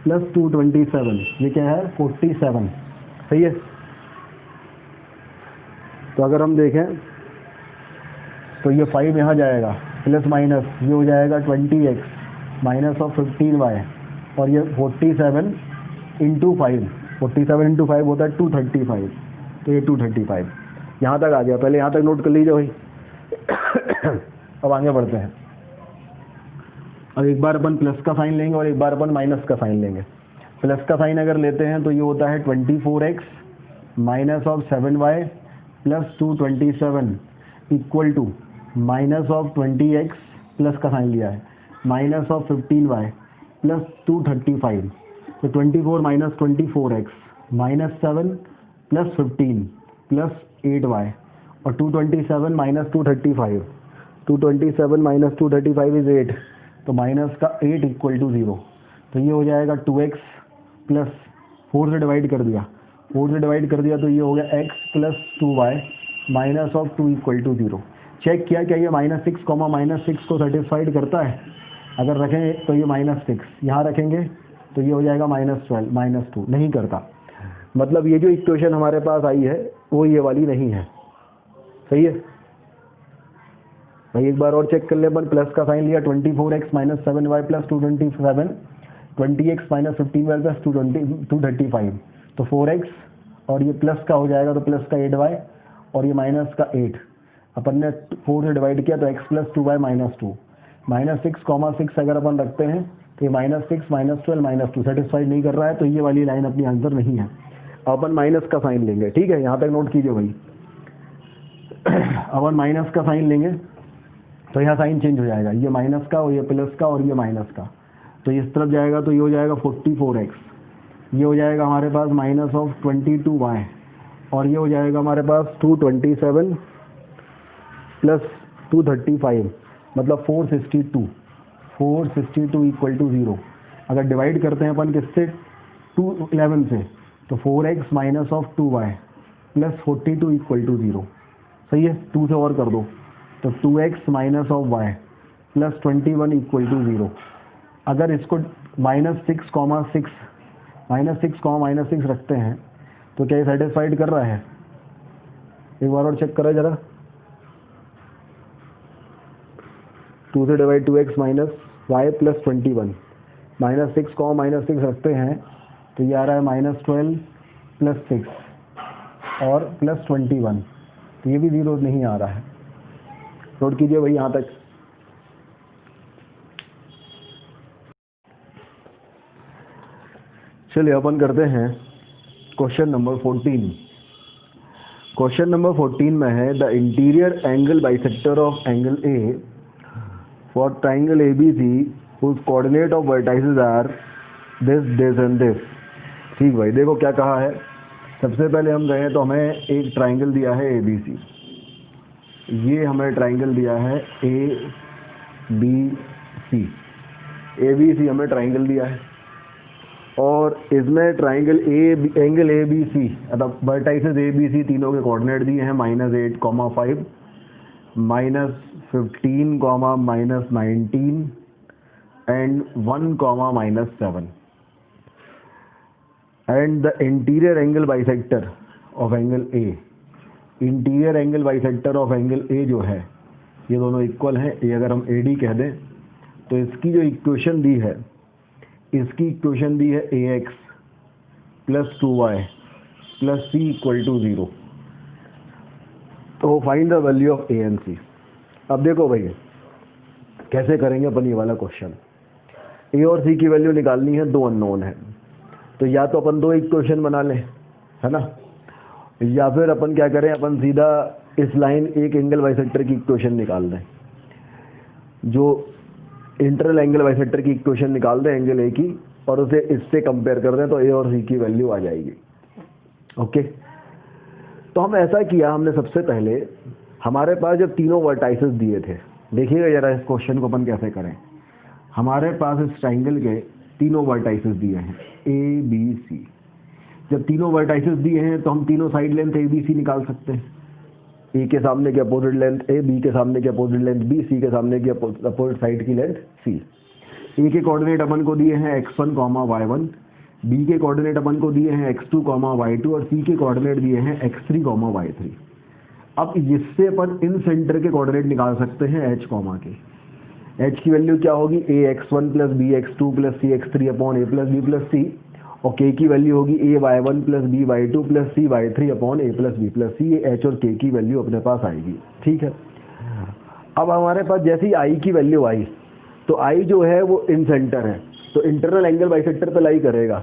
plus 227, ये क्या है 47, सही है। तो अगर हम देखें तो ये 5 यहाँ जाएगा प्लस माइनस, ये हो जाएगा 20x माइनस ऑफ 15y, और ये 47 इंटू 5, 47 इंटू 5 होता है 235, तो ये 235 यहाँ तक आ गया। पहले यहाँ तक नोट कर लीजिए भाई। अब आगे बढ़ते हैं। अब एक बार अपन प्लस का साइन लेंगे और एक बार अपन माइनस का साइन लेंगे। प्लस का साइन अगर लेते हैं तो ये होता है 24x minus of 7y plus 227 equal to minus of 20x, plus का साइन लिया है, माइनस ऑफ 15y प्लस 235। तो 24 minus 24x minus 7 plus 15 plus 8y, और 227 माइनस 235, 227 माइनस 235 इज 8, तो माइनस का 8 इक्वल टू 0। तो ये हो जाएगा 2x प्लस 4 से डिवाइड कर दिया, 4 से डिवाइड कर दिया तो ये हो गया x plus 2y minus of 2 equal to 0। Check किया क्या ये -6 को सेटिस्फाइड करता है? अगर रखें तो ये -6, यहाँ रखेंगे तो ये हो जाएगा -12 -2, नहीं करता। मतलब ये जो इक्वेशन हमारे पास आई है वो ये वाली नहीं है। सही है भाई, एक बार और चेक कर ले। अपन प्लस का साइन लिया, 24x minus 7y plus 227, 20x minus 15y plus 235, तो 4x, और ये प्लस का हो जाएगा तो प्लस का 8y, और ये माइनस का 8। अपन ने 4 से डिवाइड किया तो x प्लस 2y माइनस 2, -6, अगर अपन रखते हैं तो ये -6 -12 -2 सेटिस्फाइड नहीं कर रहा है, तो ये वाली लाइन अपनी आंसर नहीं है। अब अपन माइनस का साइन लेंगे, ठीक है, यहाँ तक नोट कीजिए भाई। अपन माइनस का साइन लेंगे तो यहाँ साइन चेंज हो जाएगा, ये माइनस का और ये प्लस का और ये माइनस का, तो इस तरफ जाएगा तो ये हो जाएगा 44x, ये हो जाएगा हमारे पास माइनस ऑफ 22y, और ये हो जाएगा हमारे पास 227 प्लस 235, मतलब 462 इक्वल टू 0। अगर डिवाइड करते हैं अपन किससे, 211 से, तो 4x minus of 2y plus 42 equal to 0। सही है, 2 से और कर दो तो 2x minus of y plus 21 equal to 0। अगर इसको -6 रखते हैं तो क्या ये सेटिस्फाइड कर रहा है? एक बार और चेक करो जरा। 2 से divide 2x minus y plus 21, -6 रखते हैं तो ये आ रहा है -12 प्लस 6 और प्लस 21, तो ये भी 0 नहीं आ रहा है। नोट कीजिए भाई यहाँ तक। चलिए अपन करते हैं क्वेश्चन नंबर 14। क्वेश्चन नंबर 14 में है the interior angle bisector of angle A for triangle ABC whose coordinate of vertices are this and this। ठीक भाई, देखो क्या कहा है। सबसे पहले हम गए तो हमें एक ट्राइंगल दिया है ABC, ये हमें ट्राइंगल दिया है ABC, ABC हमें ट्राइंगल दिया है, और इसमें ट्राइंगल एंगल ABC मतलब वर्टाइसेस ABC तीनों के कोऑर्डिनेट दिए हैं -8, -5, -15, -19 and 1, -7। And the interior angle bisector of angle A, interior angle bisector of angle A जो है, ये दोनों इक्वल हैं। ये अगर हम AD कह दें तो इसकी जो इक्वेशन दी है, इसकी इक्वेशन दी है AX plus 2y plus C equal to 0। तो find the value of A and C। अब देखो भाई कैसे करेंगे अपन ये वाला क्वेश्चन। A और C की वैल्यू निकालनी है, 2 अननोन है, तो या तो अपन 2 इक्वेशन बना लें, है ना, या फिर अपन क्या करें, अपन सीधा इस लाइन एक एंगल बाइसेक्टर की इक्वेशन निकाल दें, जो इंटरनल एंगल बाइसेक्टर की इक्वेशन निकाल दें एंगल ए की, और उसे इससे कंपेयर कर दें तो ए और सी की वैल्यू आ जाएगी। ओके, तो हम ऐसा किया, हमने सबसे पहले हमारे पास जब तीनों वर्टाइसेस दिए थे, देखिएगा जरा इस क्वेश्चन को अपन कैसे करें। हमारे पास इस ट्राइंगल के तीनों वर्टाइसेस दिए हैं ABC। जब तीनों वर्टाइसेस दिए हैं तो हम तीनों साइड लेंथ ABC निकाल सकते हैं। ए के सामने की अपोजिट लेंथ A, B के सामने की अपोजिट लेंथ B, C के सामने की अपोजिट साइड की लेंथ C। ए के कोऑर्डिनेट अपन को दिए हैं x1, y1, B के कोऑर्डिनेट अपन को दिए हैं x2, y2, और C के कोऑर्डिनेट दिए हैं x3, y3। अब इससे अपन इन सेंटर के कोऑर्डिनेट निकाल सकते हैं h, के। एच की वैल्यू क्या होगी, A X one plus B X two plus C X three upon A plus B plus C, और के की वैल्यू होगी A Y one plus B Y two plus C Y three upon A plus B plus C. ये H और के की value अपने पास आएगी। ठीक है, अब हमारे पास जैसे ही आई की वैल्यू आई, तो आई जो है वो इन सेंटर है, तो इंटरनल एंगल बाइसेक्टर पे लाई करेगा।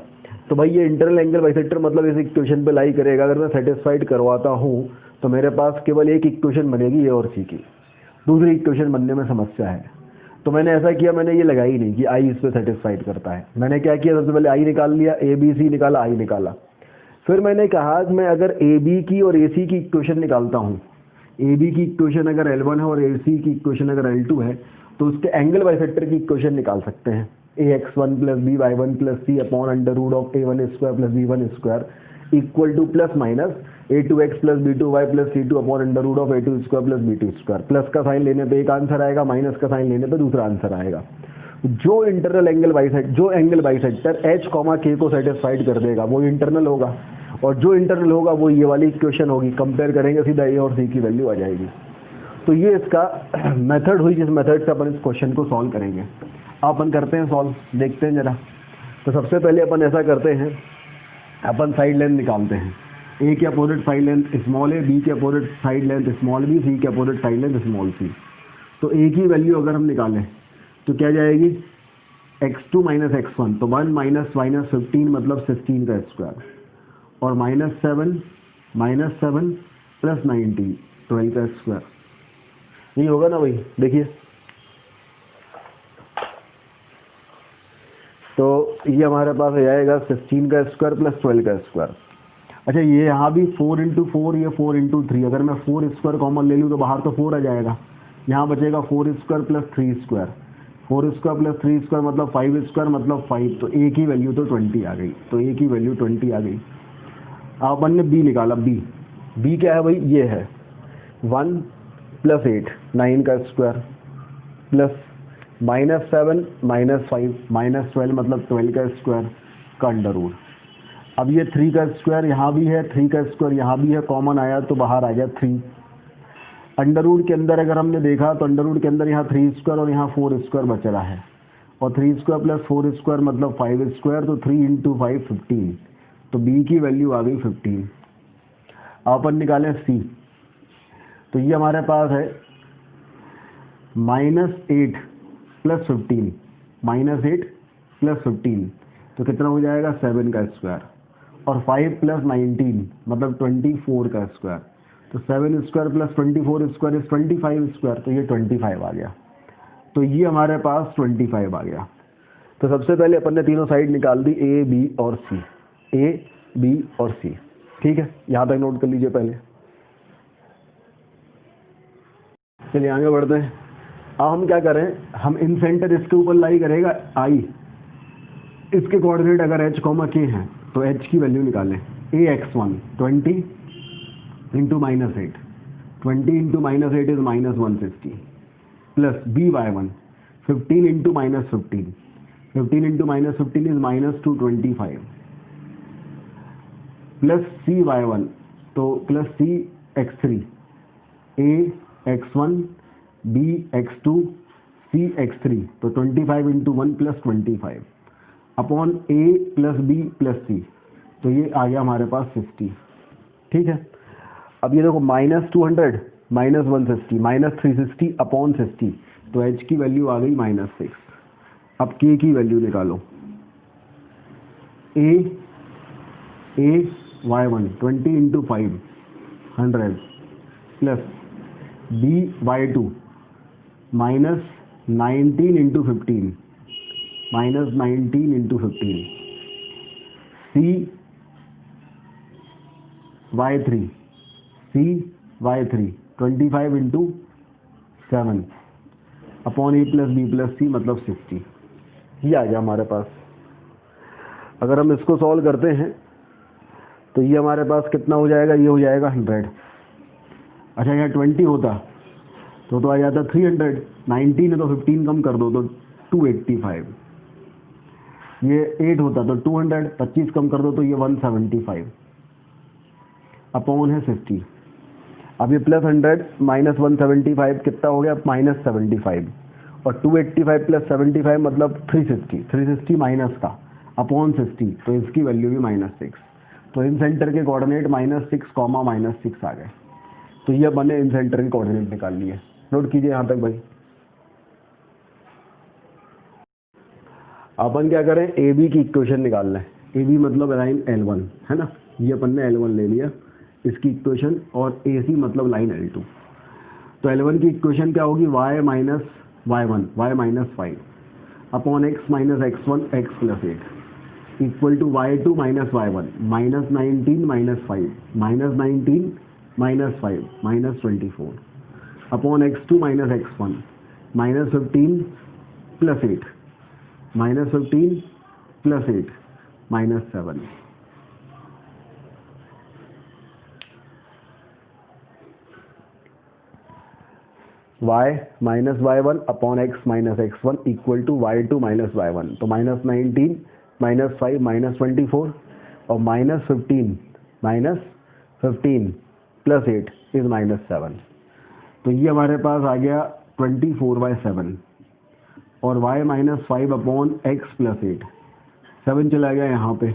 तो भाई ये इंटरनल एंगल बाइसेक्टर मतलब इस इक्वेशन पे लाई करेगा। अगर मैं सेटिस्फाइड करवाता हूँ तो मेरे पास केवल एक इक्वेशन बनेगी ए और सी की, दूसरी इक्वेशन बनने में समस्या है। तो मैंने ऐसा किया, मैंने ये लगाई नहीं कि आई इस पे सेटिस्फाइड करता है। मैंने क्या किया, सबसे पहले आई निकाल लिया, ए बी सी निकाला, आई निकाला। फिर मैंने कहा मैं अगर ए बी की और ए सी की इक्वेशन निकालता हूँ, ए बी की इक्वेशन अगर L1 है और ए सी की इक्वेशन अगर L2 है, तो उसके एंगल बाइसेक्टर की इक्वेशन निकाल सकते हैं। A X one plus B Y one plus C upon under root of A one square plus B one square equal to plus minus A two X plus B two Y plus C two upon under root of A two square plus B two square. Plus का sign लेने पे एक answer आएगा, minus का sign लेने पे दूसरा answer आएगा। जो इंटरनल एंगल बाइसेक्टर, जो एंगल बाइसेक्टर एच कॉमा के को सेटिस्फाइड कर देगा वो इंटरनल होगा, और जो इंटरनल होगा वो ये वाली इक्वेशन होगी। कंपेयर करेंगे सीधा ए और सी की वैल्यू आ जाएगी। तो ये इसका मेथड हुई जिस मेथड से अपन इस क्वेश्चन को सॉल्व करेंगे। अपन करते हैं सॉल्व, देखते हैं जरा। तो सबसे पहले अपन ऐसा करते हैं, अपन साइड लेंथ निकालते हैं। ए के opposite side length small A, B के opposite side length small B, C के opposite side length small C. तो ए की वैल्यू अगर हम निकालें तो क्या जाएगी, x2 माइनस x1, तो 1 माइनस माइनस 15 मतलब 16 का स्क्वायर, और माइनस 7 प्लस 19 12 का स्क्वायर। यही होगा ना भाई, देखिए। तो ये हमारे पास आ जाएगा 16 का स्क्वायर प्लस 12 का स्क्वायर। अच्छा, ये यहाँ भी 4 इंटू 4, ये 4 इंटू 3। अगर मैं 4 स्क्वायर कॉमन ले लूँ तो बाहर तो 4 आ जाएगा, यहाँ बचेगा 4 square plus 3 square. 4 square plus 3 square मतलब 5 स्क्वायर मतलब 5। तो ए की वैल्यू तो 20 आ गई, तो ए की वैल्यू 20 आ गई। अब अपन ने बी निकाला, बी क्या है भाई, ये है 1 प्लस 8 9 का square plus minus 7 minus 5 minus 12 मतलब 12 का स्क्वायर का अंडर रूट। अब ये 3 का स्क्वायर यहाँ भी है, 3 का स्क्वायर यहाँ भी है, कॉमन आया तो बाहर आ गया 3। अंडर रूट के अंदर अगर हमने देखा तो अंडर रूट के अंदर यहाँ 3 स्क्वायर और यहाँ 4 स्क्वायर बच रहा है, और 3 स्क्वायर प्लस 4 स्क्वायर मतलब 5 स्क्वायर, तो 3 इंटू 5 15। तो बी की वैल्यू आ गई 15। अपन निकालें सी, तो ये हमारे पास है -8 प्लस 15, -8 प्लस 15 तो कितना हो जाएगा 7 का स्क्वायर, और 5 प्लस 19 मतलब 24 का स्क्वायर। तो 7 square plus 24 square is 25 square, तो ये 25 आ गया। तो ये हमारे पास 25 आ गया। तो सबसे पहले अपन ने तीनों साइड निकाल दी, ए बी और सी, ए बी और सी। ठीक है, यहाँ तक नोट कर लीजिए पहले। चलिए आगे बढ़ते हैं। अब हम क्या करें, हम इन सेंटर इसके ऊपर लाई करेगा आई, इसके कोऑर्डिनेट अगर एच कॉमा के हैं तो एच की वैल्यू निकालें। A X one 20 into minus 8, 20 into minus 8 is minus 150 plus B Y one 15 into minus 15, 15 into minus 15 is minus 225 plus C Y one, तो plus C X three, A X one B X two C X three, तो 25 into 1 plus 25 upon A plus B plus C, तो ये आ गया हमारे पास 50। ठीक है, अब ये देखो -200 माइनस 150 माइनस 360 अपॉन 60, तो एच की वैल्यू आ गई -6। अब के की वैल्यू निकालो, A Y one 20 into 5 100 plus B Y two minus 19 into 15 minus 19 into 15, C Y three 25 into 7 upon A plus B plus C मतलब 60। ये आ गया हमारे पास। अगर हम इसको सॉल्व करते हैं तो ये हमारे पास कितना हो जाएगा, ये हो जाएगा 100। अच्छा, यहाँ 20 होता तो आ जाता 300, 19 है तो 15 कम कर दो तो 285, ये 8 होता तो 200, 25 कम कर दो तो ये 175 अपॉन है 50। अब ये प्लस 100 माइनस 175 कितना हो गया -75, और 285 प्लस 75 मतलब 360, 360 माइनस का अपॉन 60, तो इसकी वैल्यू भी -6। तो इन सेंटर के कोऑर्डिनेट -6 कॉमा -6 आ गए। तो ये बने इन सेंटर के कोऑर्डिनेट निकाल लिए। नोट कीजिए यहाँ तक भाई। अपन क्या करें, ए बी की इक्वेशन निकाल लें। ए बी मतलब लाइन L1 है ना, ये अपन ने L1 ले लिया इसकी इक्वेशन, और ए सी मतलब लाइन L2। तो L1 की इक्वेशन क्या होगी, y minus y1 y minus 5 upon x minus x1 x plus 8 equal to y2 minus y1 minus 19 minus 5 minus 19 minus 5 minus 24 upon x2 minus x1 minus 15 plus 8 minus 15 plus 8 minus 7। y minus y1 upon x minus x1 equal to y2 minus y1, तो minus 19 minus 5 minus 24 और minus 15 plus 8 is minus 7। तो ये हमारे पास आ गया 24/7 और y minus 5 upon x plus 8, 7 चला गया यहाँ पे,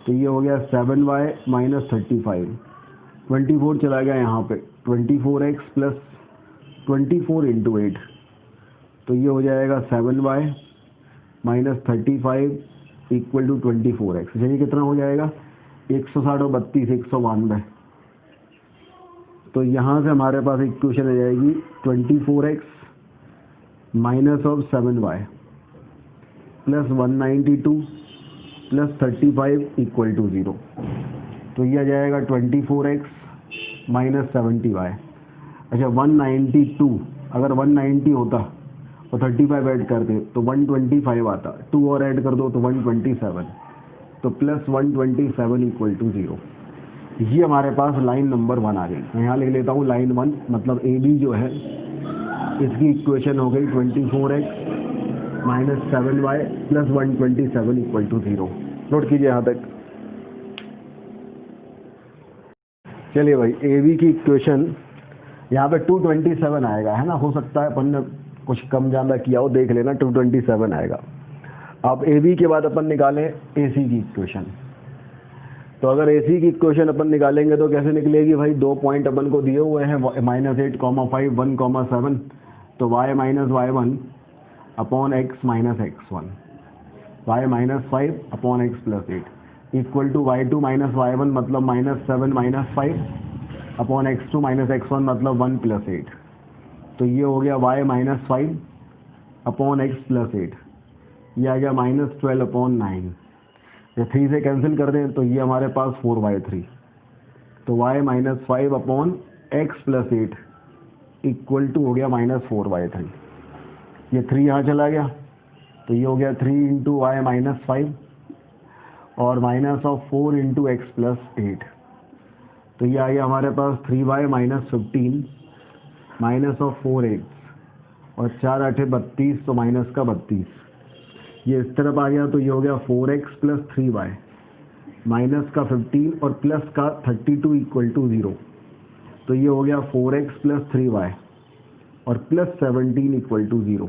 तो ये हो गया 7y माइनस 35, 24 चला गया यहाँ पे, 24x प्लस 24 इंटू 8, तो ये हो जाएगा 7y minus 35 equal to 24x। यानी कितना हो जाएगा 160 और 32 192। तो यहाँ से हमारे पास इक्वेशन आ जाएगी 24x minus of 7y plus 192 plus 35 equal to 0। तो ये आ जाएगा 24x माइनस 70y। अच्छा 192, अगर 190 होता और 35 ऐड करते तो 125 आता, 2 और ऐड कर दो तो 127, तो प्लस 127 इक्वल टू 0। ये हमारे पास लाइन नंबर 1 आ गई। मैं यहाँ लिख लेता हूँ लाइन 1, मतलब ए बी जो है इसकी इक्वेशन हो गई 24x minus 7y plus 127 equal to 0। Note कीजिए यहाँ तक। चलिए भाई, ए बी की इक्वेशन यहाँ पे 227 आएगा, है ना। हो सकता है अपन ने कुछ कम ज़्यादा किया हो, देख लेना 227 आएगा। अब ए बी के बाद अपन निकालें ए सी की इक्वेशन। तो अगर ए सी की इक्वेशन अपन निकालेंगे तो कैसे निकलेगी भाई, 2 पॉइंट अपन को दिए हुए हैं -8,5 1,7, तो y minus y1 upon x minus x1 y minus 5 upon x plus 8 equal to y2 minus y1 मतलब -7 minus 5 upon x2 minus x1 मतलब 1 प्लस 8। तो ये हो गया y minus 5 upon x plus 8, ये आ गया -12 अपॉन 9। ये 3 से कैंसिल कर दें तो ये हमारे पास 4/3, तो y minus 5 upon x plus 8 equal to हो गया -4/3। ये 3 यहाँ चला गया, तो ये हो गया 3 इंटू वाई माइनस 5 और minus of 4 into x plus 8। तो ये आ गया हमारे पास 3y minus 15 minus of 4x और 4 8 32, तो माइनस का 32। ये इस तरफ आ गया, तो ये हो गया 4x प्लस 3y माइनस का 15 और प्लस का 32 इक्वल टू 0। तो ये हो गया 4x प्लस 3y और प्लस 17 इक्वल टू 0।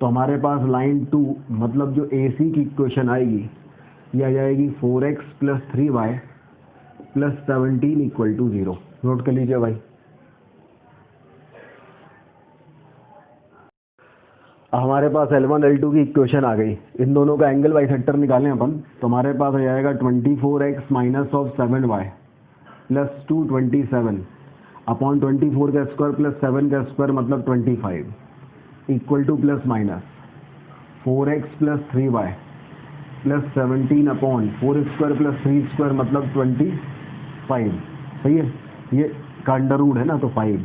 तो हमारे पास लाइन 2 मतलब जो AC की इक्वेशन आएगी ये आ जाएगी 4x plus 3y plus 17 equal to 0। Note कर लीजिए भाई। हमारे पास L1 L2 की इक्वेशन आ गई। इन दोनों का एंगल बाइसेक्टर निकालें अपन, तो हमारे पास आ जाएगा 24x minus of 7y plus 227 upon 24 का स्क्वायर प्लस 7 का स्क्वायर मतलब 25 equal to plus minus 4x plus 3y plus 17 upon 4 square plus 3 square मतलब 25। सही है, ये का अंडर रूट है ना, तो 5,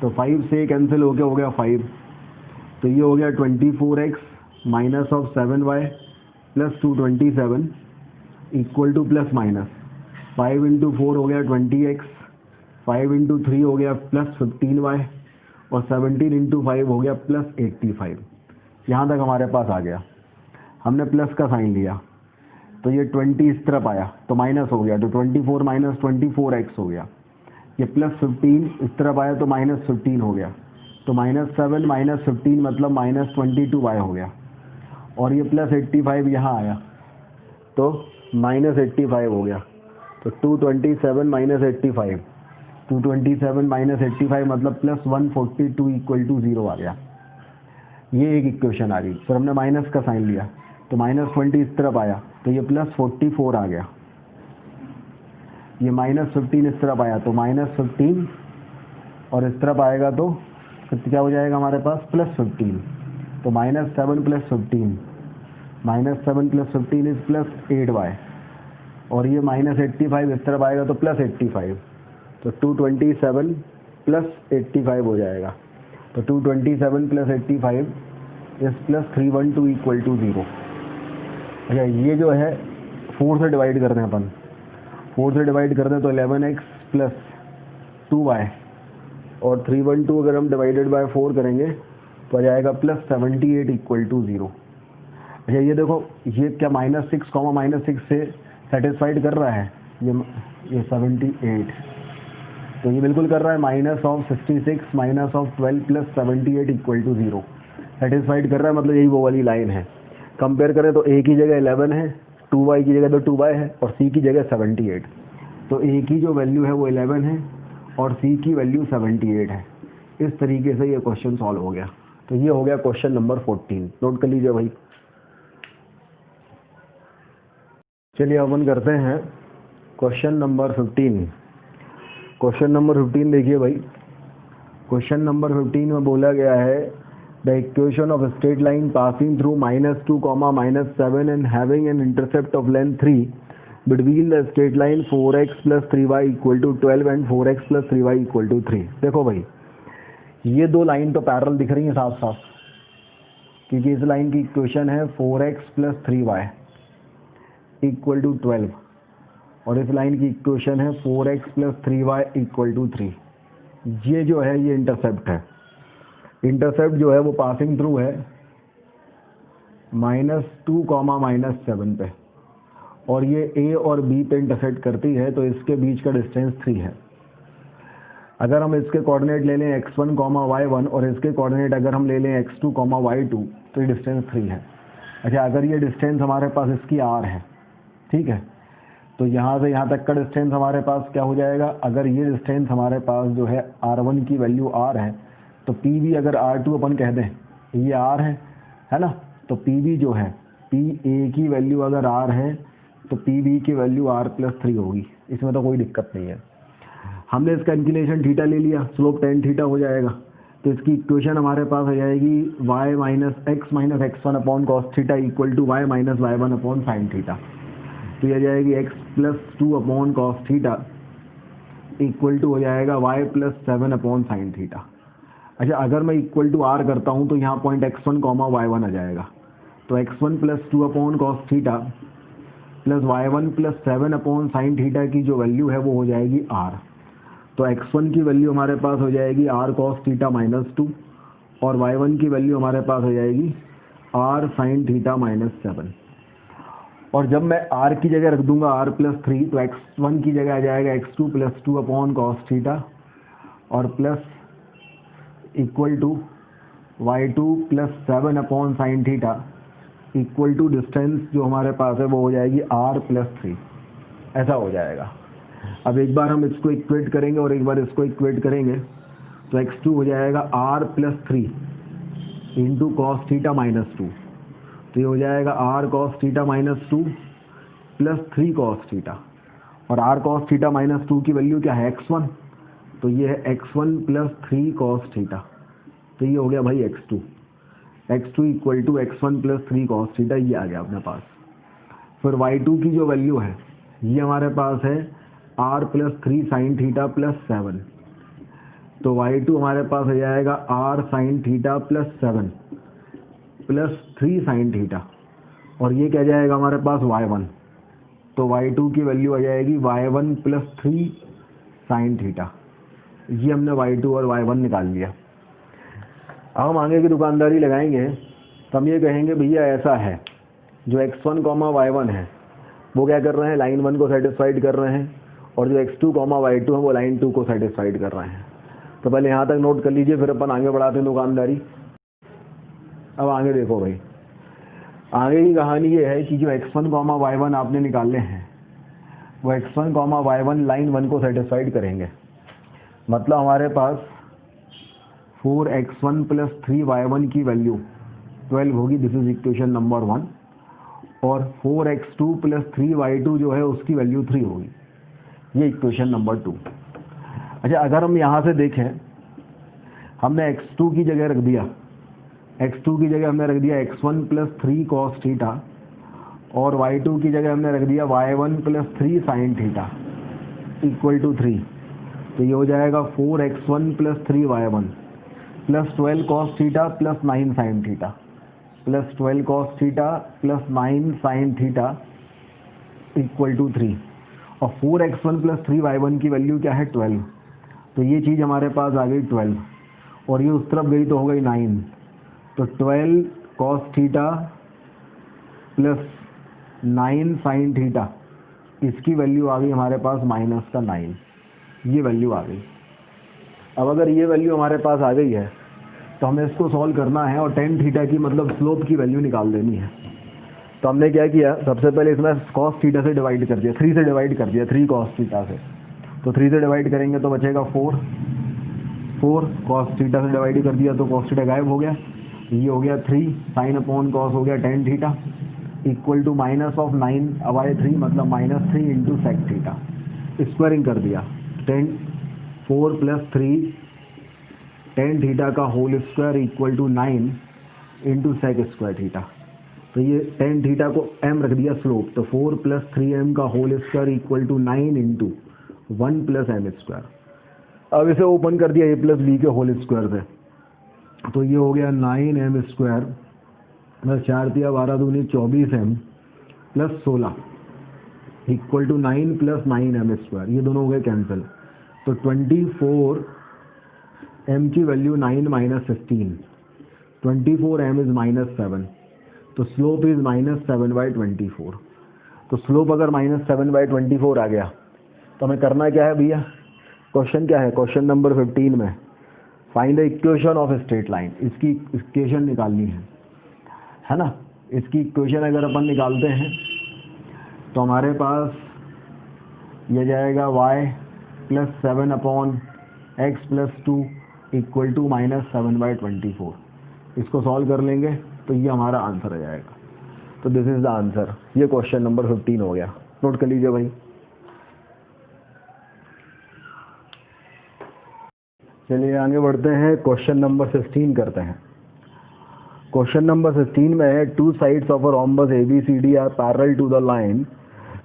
तो 5 से कैंसिल हो गया 5, तो ये हो गया 24x minus of 7y plus 227 equal to plus minus 5 into 4 हो गया 20x, 5 इंटू 3 हो गया प्लस 15y और 17 इंटू 5 हो गया प्लस 85। यहाँ तक हमारे पास आ गया। हमने प्लस का साइन लिया तो ये 20 इस तरफ आया तो माइनस हो गया, तो 24 माइनस 24x हो गया। ये प्लस 15 इस तरफ आया तो माइनस 15 हो गया, तो -7 -15 मतलब -22y हो गया, और ये +85 यहाँ आया तो -85 हो गया। तो 227 -85, 227 -85 मतलब +142 = 0 आ गया। ये एक इक्वेशन आ गई। फिर हमने माइनस का साइन लिया तो -20 इस तरफ आया तो ये +44 आ गया। ये -15 इस तरफ आया तो -15, और इस तरफ आएगा तो क्या हो जाएगा हमारे पास +15। तो -7 + 15, -7 + 15 इज +8y, और ये -85 इस तरफ आएगा तो +85, तो 227 + 85 हो जाएगा। तो 227 + 85 इज +312 = 0। अच्छा, ये जो है 4 से डिवाइड करते हैं अपन, 4 से डिवाइड करते हैं तो 11x + 2y, और 312 अगर हम डिवाइडेड बाय 4 करेंगे तो आ जाएगा +78 = 0। अच्छा, ये देखो, ये क्या -6 से सेटिस्फाइड कर रहा है? ये 78, तो ये बिल्कुल कर रहा है। -66 -12 + 78 = 0 सेटिस्फाइड कर रहा है, मतलब यही वो वाली लाइन है। कंपेयर करें तो a की जगह 11 है, 2y की जगह तो 2y है, और c की जगह 78। तो a की जो वैल्यू है वो 11 है और c की वैल्यू 78 है। इस तरीके से ये क्वेश्चन सॉल्व हो गया। तो ये हो गया क्वेश्चन नंबर 14। नोट कर लीजिए भाई। चलिए अपन करते हैं क्वेश्चन नंबर 15। क्वेश्चन नंबर 15 देखिए भाई। क्वेश्चन नंबर 15 में बोला गया है the equation of straight line passing through -2, -7 and having an intercept of length 3 between the straight line 4x + 3y = 12 and 4x + 3y = 3। देखो भाई, ये दो लाइन तो पैरेलल दिख रही है साफ साफ, क्योंकि इस लाइन की इक्वेशन है 4x + 3y = 12, और इस लाइन की इक्वेशन है 4x + 3y = 3। ये जो है ये इंटरसेप्ट है। इंटरसेप्ट जो है वो पासिंग थ्रू है -2, -7 पे, और ये a और b पे इंटरसेक्ट करती है, तो इसके बीच का डिस्टेंस 3 है। अगर हम इसके कोऑर्डिनेट ले लें x1, y1, और इसके कोऑर्डिनेट अगर हम ले लें x2, y2, तो ये डिस्टेंस 3 है। अच्छा, अगर ये डिस्टेंस हमारे पास इसकी r है, ठीक है, तो यहाँ से यहाँ तक का डिस्टेंस हमारे पास क्या हो जाएगा? अगर ये डिस्टेंस हमारे पास जो है r1 की वैल्यू r है, तो PV अगर r2 अपन कह दें, ये r है ना, तो PV जो है PA की वैल्यू अगर r है तो PV की वैल्यू r + 3 होगी। इसमें तो कोई दिक्कत नहीं है। हमने इसका इंक्लिनेशन थीटा ले लिया, स्लोप tan थीटा हो जाएगा, तो इसकी इक्वेशन हमारे पास आ जाएगी y - x - x1 cos θ = y - y1 sin θ। तो यह जाएगी x + 2 cos θ इक्वल टू हो जाएगा y + 7 sin θ। अच्छा, अगर मैं इक्वल टू r करता हूँ तो यहाँ पॉइंट x1, y1 आ जाएगा, तो x1 + 2 cos θ plus y1 + 7 sin θ की जो वैल्यू है वो हो जाएगी r। तो x1 की वैल्यू हमारे पास हो जाएगी r cos θ -2, और y1 की वैल्यू हमारे पास हो जाएगी r sin θ -7। और जब मैं r की जगह रख दूंगा r + 3, तो x1 की जगह आ जाएगा x2 + 2 cos θ, और plus equal to y2 + 7 sin θ equal to distance जो हमारे पास है वो हो जाएगी r + 3। ऐसा हो जाएगा। अब एक बार हम इसको इक्वेट करेंगे और एक बार इसको इक्वेट करेंगे, तो x2 हो जाएगा r + 3 इंटू cos θ -2, तो ये हो जाएगा r cos θ -2 प्लस 3 cos θ, और r cos θ -2 की वैल्यू क्या है? x1, तो ये है x1 + 3 cos θ, तो ये हो गया भाई x2 = x1 + 3 cos θ, ये आ गया अपने पास। फिर y2 की जो वैल्यू है ये हमारे पास है r + 3 sin θ + 7, तो y2 हमारे पास हो जाएगा r sin θ + 7 प्लस 3 sin θ, और ये क्या जाएगा हमारे पास y1, तो y2 की वैल्यू आ जाएगी y1 + 3 sin θ। ये हमने y2 और y1 निकाल लिया। अब हम आगे की दुकानदारी लगाएंगे, तो हम ये कहेंगे भैया ऐसा है, जो x1, y1 है वो क्या कर रहे हैं? लाइन 1 को सेटिस्फाइड कर रहे हैं, और जो x2, y2 है वो लाइन 2 को सेटिस्फाइड कर रहे हैं। तो पहले यहाँ तक नोट कर लीजिए, फिर अपन आगे बढ़ाते हैं दुकानदारी। अब आगे देखो भाई, आगे की कहानी ये है कि जो x1, y1 आपने निकाले हैं वो x1, y1 लाइन 1 को सेटिस्फाइड करेंगे। मतलब हमारे पास 4x1 + 3y1 की वैल्यू 12 होगी, दिस इज इक्वेशन नंबर 1। और 4x2 + 3y2 जो है उसकी वैल्यू 3 होगी, ये इक्वेशन नंबर 2। अच्छा, अगर हम यहाँ से देखें, हमने x2 की जगह रख दिया, x2 की जगह हमने रख दिया x1 + 3 cos थीटा, और y2 की जगह हमने रख दिया y1 + 3 sin theta equal to 3। तो ये हो जाएगा 4x1 + 3y1 + 12 cos theta + 9 sin theta + 12 cos theta + 9 sin theta equal to 3। और 4x1 + 3y1 की वैल्यू क्या है? 12। तो ये चीज़ हमारे पास आ गई 12, और ये उस तरफ गई तो हो गई 9। तो 12 cos थीटा + 9 sin थीटा, इसकी वैल्यू आ गई हमारे पास -9। ये वैल्यू आ गई। अब अगर ये वैल्यू हमारे पास आ गई है तो हमें इसको सॉल्व करना है, और tan थीटा की मतलब स्लोप की वैल्यू निकाल देनी है। तो हमने क्या किया, सबसे पहले इसमें cos थीटा से डिवाइड कर दिया, 3 से डिवाइड कर दिया, 3 cos थीटा से। तो 3 से डिवाइड करेंगे तो बचेगा 4 cos थीटा से डिवाइड कर दिया तो cos थीटा गायब हो गया। ये हो गया 3 sin अपॉन cos हो गया tan थीटा इक्वल टू -9 अब आए 3, मतलब -3 इंटू sec थीटा। स्क्वायरिंग कर दिया, 4 + 3 tan थीटा का whole square equal to 9 into sec square theta. तो ये tan थीटा को m रख दिया स्लोप, तो 4 + 3m का whole square equal to 9 into 1 + m square. अब इसे ओपन कर दिया a + b के होल स्क्वायर से, तो ये हो गया 9m square + 4 × 12 = 24m + 16 equal to 9 + 9m square. ये दोनों हो गए कैंसिल, तो 24m की वैल्यू 9 - 15, 24m इज -7। तो स्लोप इज -7/24। तो स्लोप अगर -7/24 आ गया तो हमें करना क्या है भैया? क्वेश्चन क्या है? क्वेश्चन नंबर 15 में find the equation of straight line, इसकी इक्वेशन निकालनी है ना। इसकी इक्वेशन अगर अपन निकालते हैं तो हमारे पास ये जाएगा y + 7/x + 2 इक्वल टू -7/24। इसको सॉल्व कर लेंगे तो ये हमारा आंसर आ जाएगा। तो दिस इज द आंसर। ये क्वेश्चन नंबर 15 हो गया, नोट कर लीजिए भाई। चलिए आगे बढ़ते हैं, क्वेश्चन नंबर 16 करते हैं। क्वेश्चन नंबर 16 में है 2 sides of a rhombus ABCD are parallel to the line.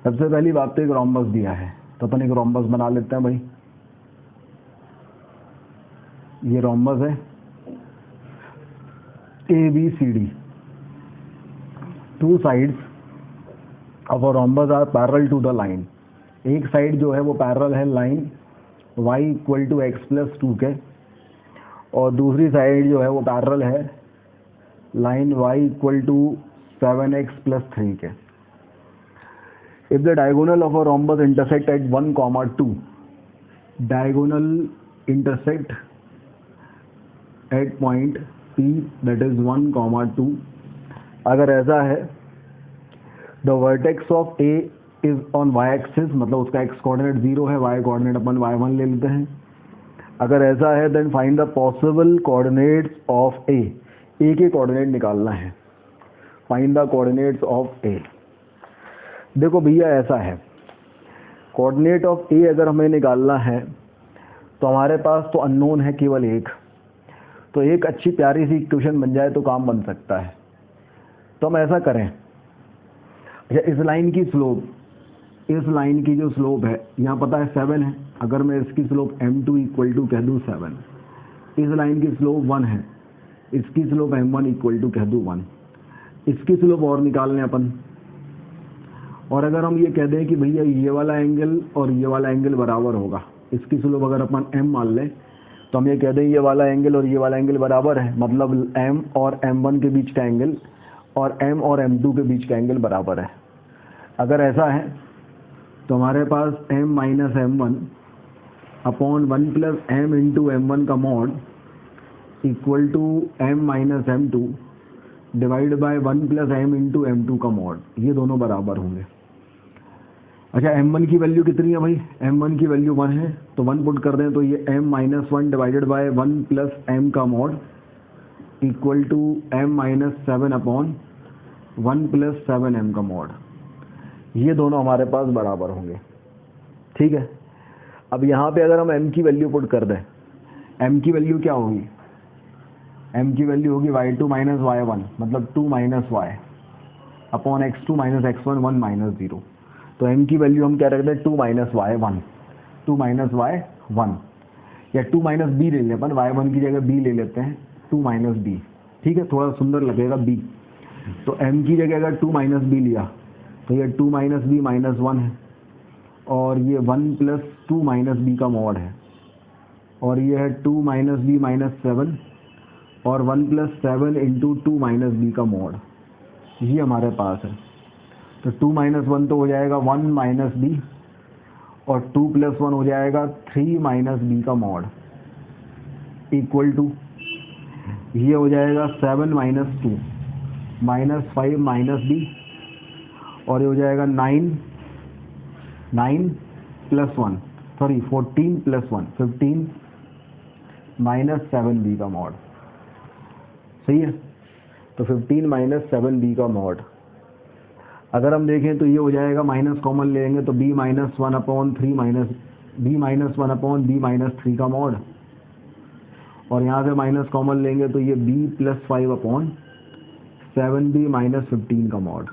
सबसे पहली बात तो एक रोम्बस दिया है, तो अपन एक रोम्बस बना लेते हैं भाई। ये रोम्बस है ABCD, 2 sides of a rhombus are parallel to the line. एक साइड जो है वो पैरेलल है लाइन y = x + 2 के, और दूसरी साइड जो है वो पैरेलल है लाइन y = 7x + 3 के। If the diagonal of a rhombus intersect at 1, 2, diagonal intersect at point P, that is 1, 2, अगर ऐसा है the vertex of A is on y axis, मतलब उसका x कोऑर्डिनेट 0 है, y कोऑर्डिनेट अपन y1 ले लेते हैं। अगर ऐसा है then find the possible coordinates of A के कोऑर्डिनेट निकालना है। फाइंड द कोऑर्डिनेट्स ऑफ ए। देखो भैया ऐसा है, कोऑर्डिनेट ऑफ ए अगर हमें निकालना है तो हमारे पास तो अननोन है केवल एक, तो एक अच्छी प्यारी सी इक्वेशन बन जाए तो काम बन सकता है। तो हम ऐसा करें, अच्छा इस लाइन की स्लोप, इस लाइन की जो स्लोप है यहाँ पता है 7 है, अगर मैं इसकी स्लोप m2 इक्वल टू कह दूँ 7, इस लाइन की स्लोप 1 है, इसकी स्लोप m1 इक्वल टू कह दूँ 1, इसकी स्लोप और निकाल लें अपन। और अगर हम ये कह दें कि भैया ये वाला एंगल और ये वाला एंगल बराबर होगा, इसकी स्लोप अगर अपन m मान लें तो हम ये कह दें ये वाला एंगल और ये वाला एंगल बराबर है, मतलब m और m1 के बीच का एंगल और m और m2 के बीच का एंगल बराबर है। अगर ऐसा है तो हमारे पास m - m1 upon 1 plus M into M1 का mod equal to M minus M2 divide by 1 plus M into M2 का मॉड, ये दोनों बराबर होंगे। अच्छा M1 की वैल्यू कितनी है भाई, M1 की वैल्यू 1 है, तो 1 पुट कर दें तो ये M minus 1 divided by 1 plus M का mod equal to M minus 7 upon 1 plus 7m का मॉड, ये दोनों हमारे पास बराबर होंगे। ठीक है, अब यहाँ पे अगर हम m की वैल्यू पुट कर दें, m की वैल्यू क्या होगी, m की वैल्यू होगी y2 माइनस y1 मतलब 2 minus y upon x2 minus x1 1 minus 0। तो m की वैल्यू हम क्या रख दें 2 माइनस y1, 2 माइनस y1 या 2 माइनस b ले लें अपन, y1 की जगह b ले लेते हैं, 2 माइनस b। ठीक है, थोड़ा सुंदर लगेगा b। तो m की जगह अगर 2 माइनस b लिया तो ये 2 माइनस b माइनस 1 है, और ये 1 प्लस 2 माइनस b का मॉड है, और ये है 2 माइनस b माइनस 7 और 1 प्लस 7 इंटू 2 माइनस b का मॉड, ये हमारे पास है। तो 2 माइनस 1 तो हो जाएगा 1 माइनस b और 2 प्लस 1 हो जाएगा 3 माइनस b का मॉड इक्वल टू ये हो जाएगा 7 माइनस 2 माइनस 5 माइनस b, और ये हो जाएगा 9 plus 1 sorry 14 plus 1 15 minus 7b का मॉड। सही है, तो 15 माइनस 7b का मॉड। अगर हम देखें तो ये हो जाएगा, माइनस कॉमन लेंगे तो b minus 1 upon 3 minus b minus 1 upon b minus 3 का मॉड, और यहाँ से माइनस कॉमन लेंगे तो ये b plus 5 upon 7b minus 15 का मॉड।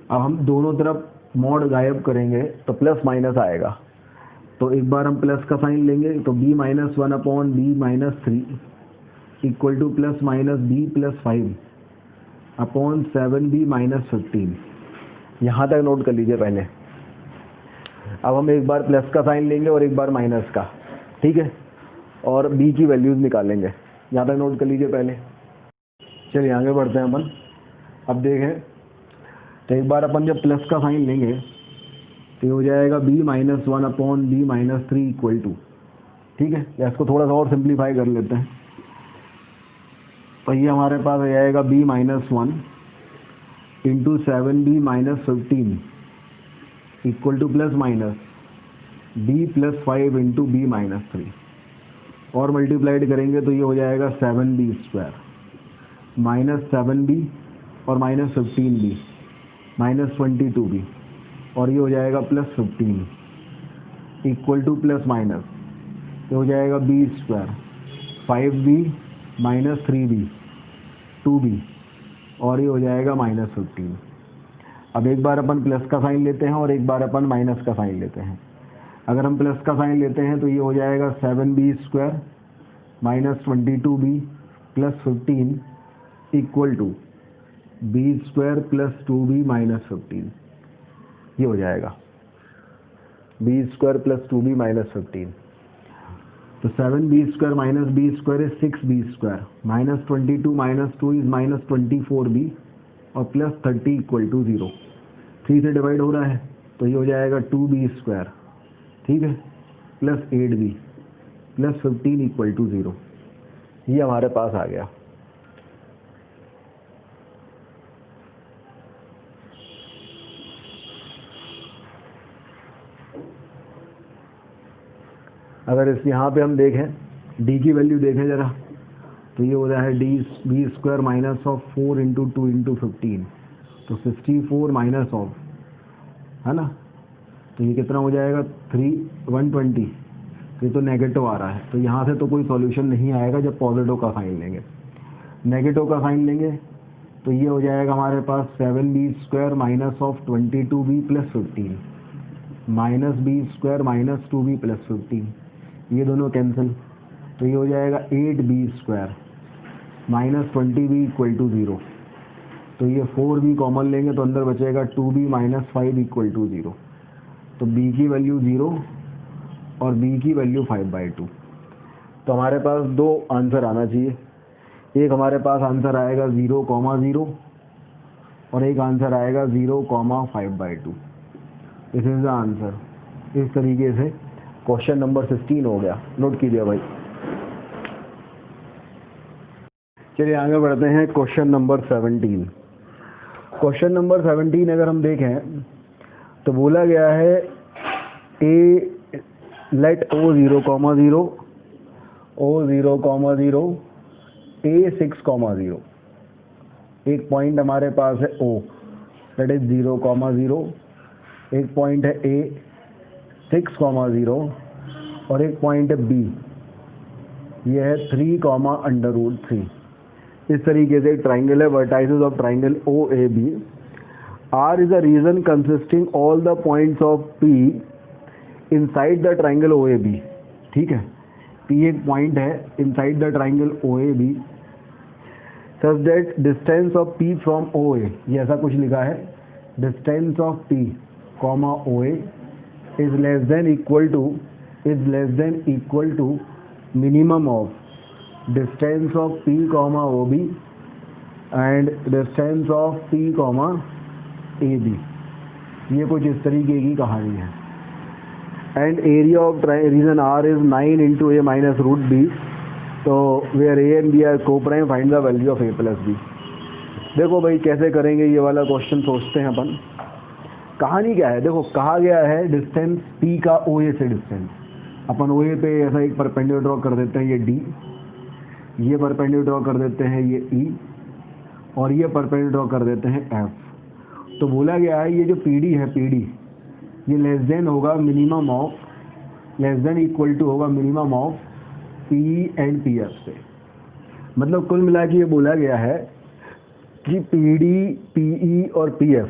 अब हम दोनों तरफ मॉड गायब करेंगे तो प्लस माइनस आएगा, तो एक बार हम प्लस का साइन लेंगे तो b minus 1 upon b minus 3 equal to plus minus b plus 5 upon 7b minus 15। यहाँ तक नोट कर लीजिए पहले। अब हम एक बार प्लस का साइन लेंगे और एक बार माइनस का, ठीक है, और b की वैल्यूज निकालेंगे। यहाँ तक नोट कर लीजिए पहले। चलिए आगे बढ़ते हैं अपन। अब देखें तो एक बार अपन जब प्लस का साइन लेंगे तो हो जाएगा b minus 1 upon b minus 3 equal to, ठीक है, या इसको थोड़ा सा और सिंप्लीफाई कर लेते हैं। तो ये हमारे पास आ जाएगा b minus 1 into 7b minus 15 equal to plus minus b plus 5 into b minus 3, और मल्टीप्लाइड करेंगे तो ये हो जाएगा 7b स्क्वायर माइनस 7b और माइनस 15b माइनस 22b, और ये हो जाएगा plus 15 equal to plus minus, ये हो जाएगा b square 5b minus 3b 2b, और ये हो जाएगा माइनस 15। अब एक बार अपन प्लस का साइन लेते हैं और एक बार अपन माइनस का साइन लेते हैं। अगर हम प्लस का साइन लेते हैं तो ये हो जाएगा 7b square minus 22b plus 15 equal to b square plus 2b minus 15, ये हो जाएगा b square plus 2b minus 15। तो 7b square minus b square is 6b square minus 22 minus 2 is minus 24b और प्लस 30 इक्वल टू 0। 3 से divide हो रहा है तो ये हो जाएगा 2b स्क्वायर, ठीक है, plus 8b plus 15 equal to 0, ये हमारे पास आ गया। अगर इस यहाँ पे हम देखें d की वैल्यू देखें ज़रा, तो ये हो रहा है b square minus of 4 into 2 into 15, तो 64 माइनस ऑफ, है ना, तो ये कितना हो जाएगा 120। ये तो नेगेटिव आ रहा है, तो यहाँ से तो कोई सॉल्यूशन नहीं आएगा जब पॉजिटिव का साइन लेंगे। नेगेटिव का साइन लेंगे तो ये हो जाएगा हमारे पास 7b square minus of 22b plus 15 minus b square minus 2b plus 15, ये दोनों कैंसिल, तो ये हो जाएगा 8b square minus 20b equal to 0। तो ये 4b कॉमन लेंगे तो अंदर बचेगा 2b माइनस 5 इक्वल टू 0। तो b की वैल्यू 0 और b की वैल्यू 5/2। तो हमारे पास दो आंसर आना चाहिए, एक हमारे पास आंसर आएगा 0,0 और एक आंसर आएगा 0,5/2। This is the answer. इस तरीके से क्वेश्चन नंबर 16 हो गया, नोट कीजिए भाई। चलिए आगे बढ़ते हैं क्वेश्चन नंबर 17। क्वेश्चन नंबर 17 अगर हम देखें तो बोला गया है ए लेट O0, O0, A6, एक पॉइंट हमारे पास है O दैट इज 0, एक पॉइंट है A6, और एक पॉइंट है B, यह है 3, इस तरीके से ट्राइंगल है। Vertices of triangle OAB। R is a region consisting all the points of P inside the triangle OAB। ठीक है, P एक पॉइंट है inside the triangle OAB such that distance of P from OA, ये ऐसा कुछ लिखा है, distance of P, OA is less than equal to minimum of distance of P, OB and distance of P, AB। ये कुछ इस तरीके की कहानी है। And area of region R is 9 into A minus root B, तो where A and B are coprime, find the value of A plus B। देखो भाई कैसे करेंगे ये वाला क्वेश्चन, सोचते हैं अपन। कहानी क्या है, देखो कहा गया है डिस्टेंस P का OA से डिस्टेंस। अपन OA पे ऐसा एक परपेंडिकुलर ड्रॉ कर देते हैं, ये D, ये परपेंडिकुलर ड्रॉ कर देते हैं ये E, और ये परपेंडिकुलर ड्रॉ कर देते हैं F। तो बोला गया है ये जो PD है, PD ये लेस देन होगा minimum of, less than equal to होगा minimum of P and PF से। मतलब कुल मिला के ये बोला गया है कि PD, PE और PF,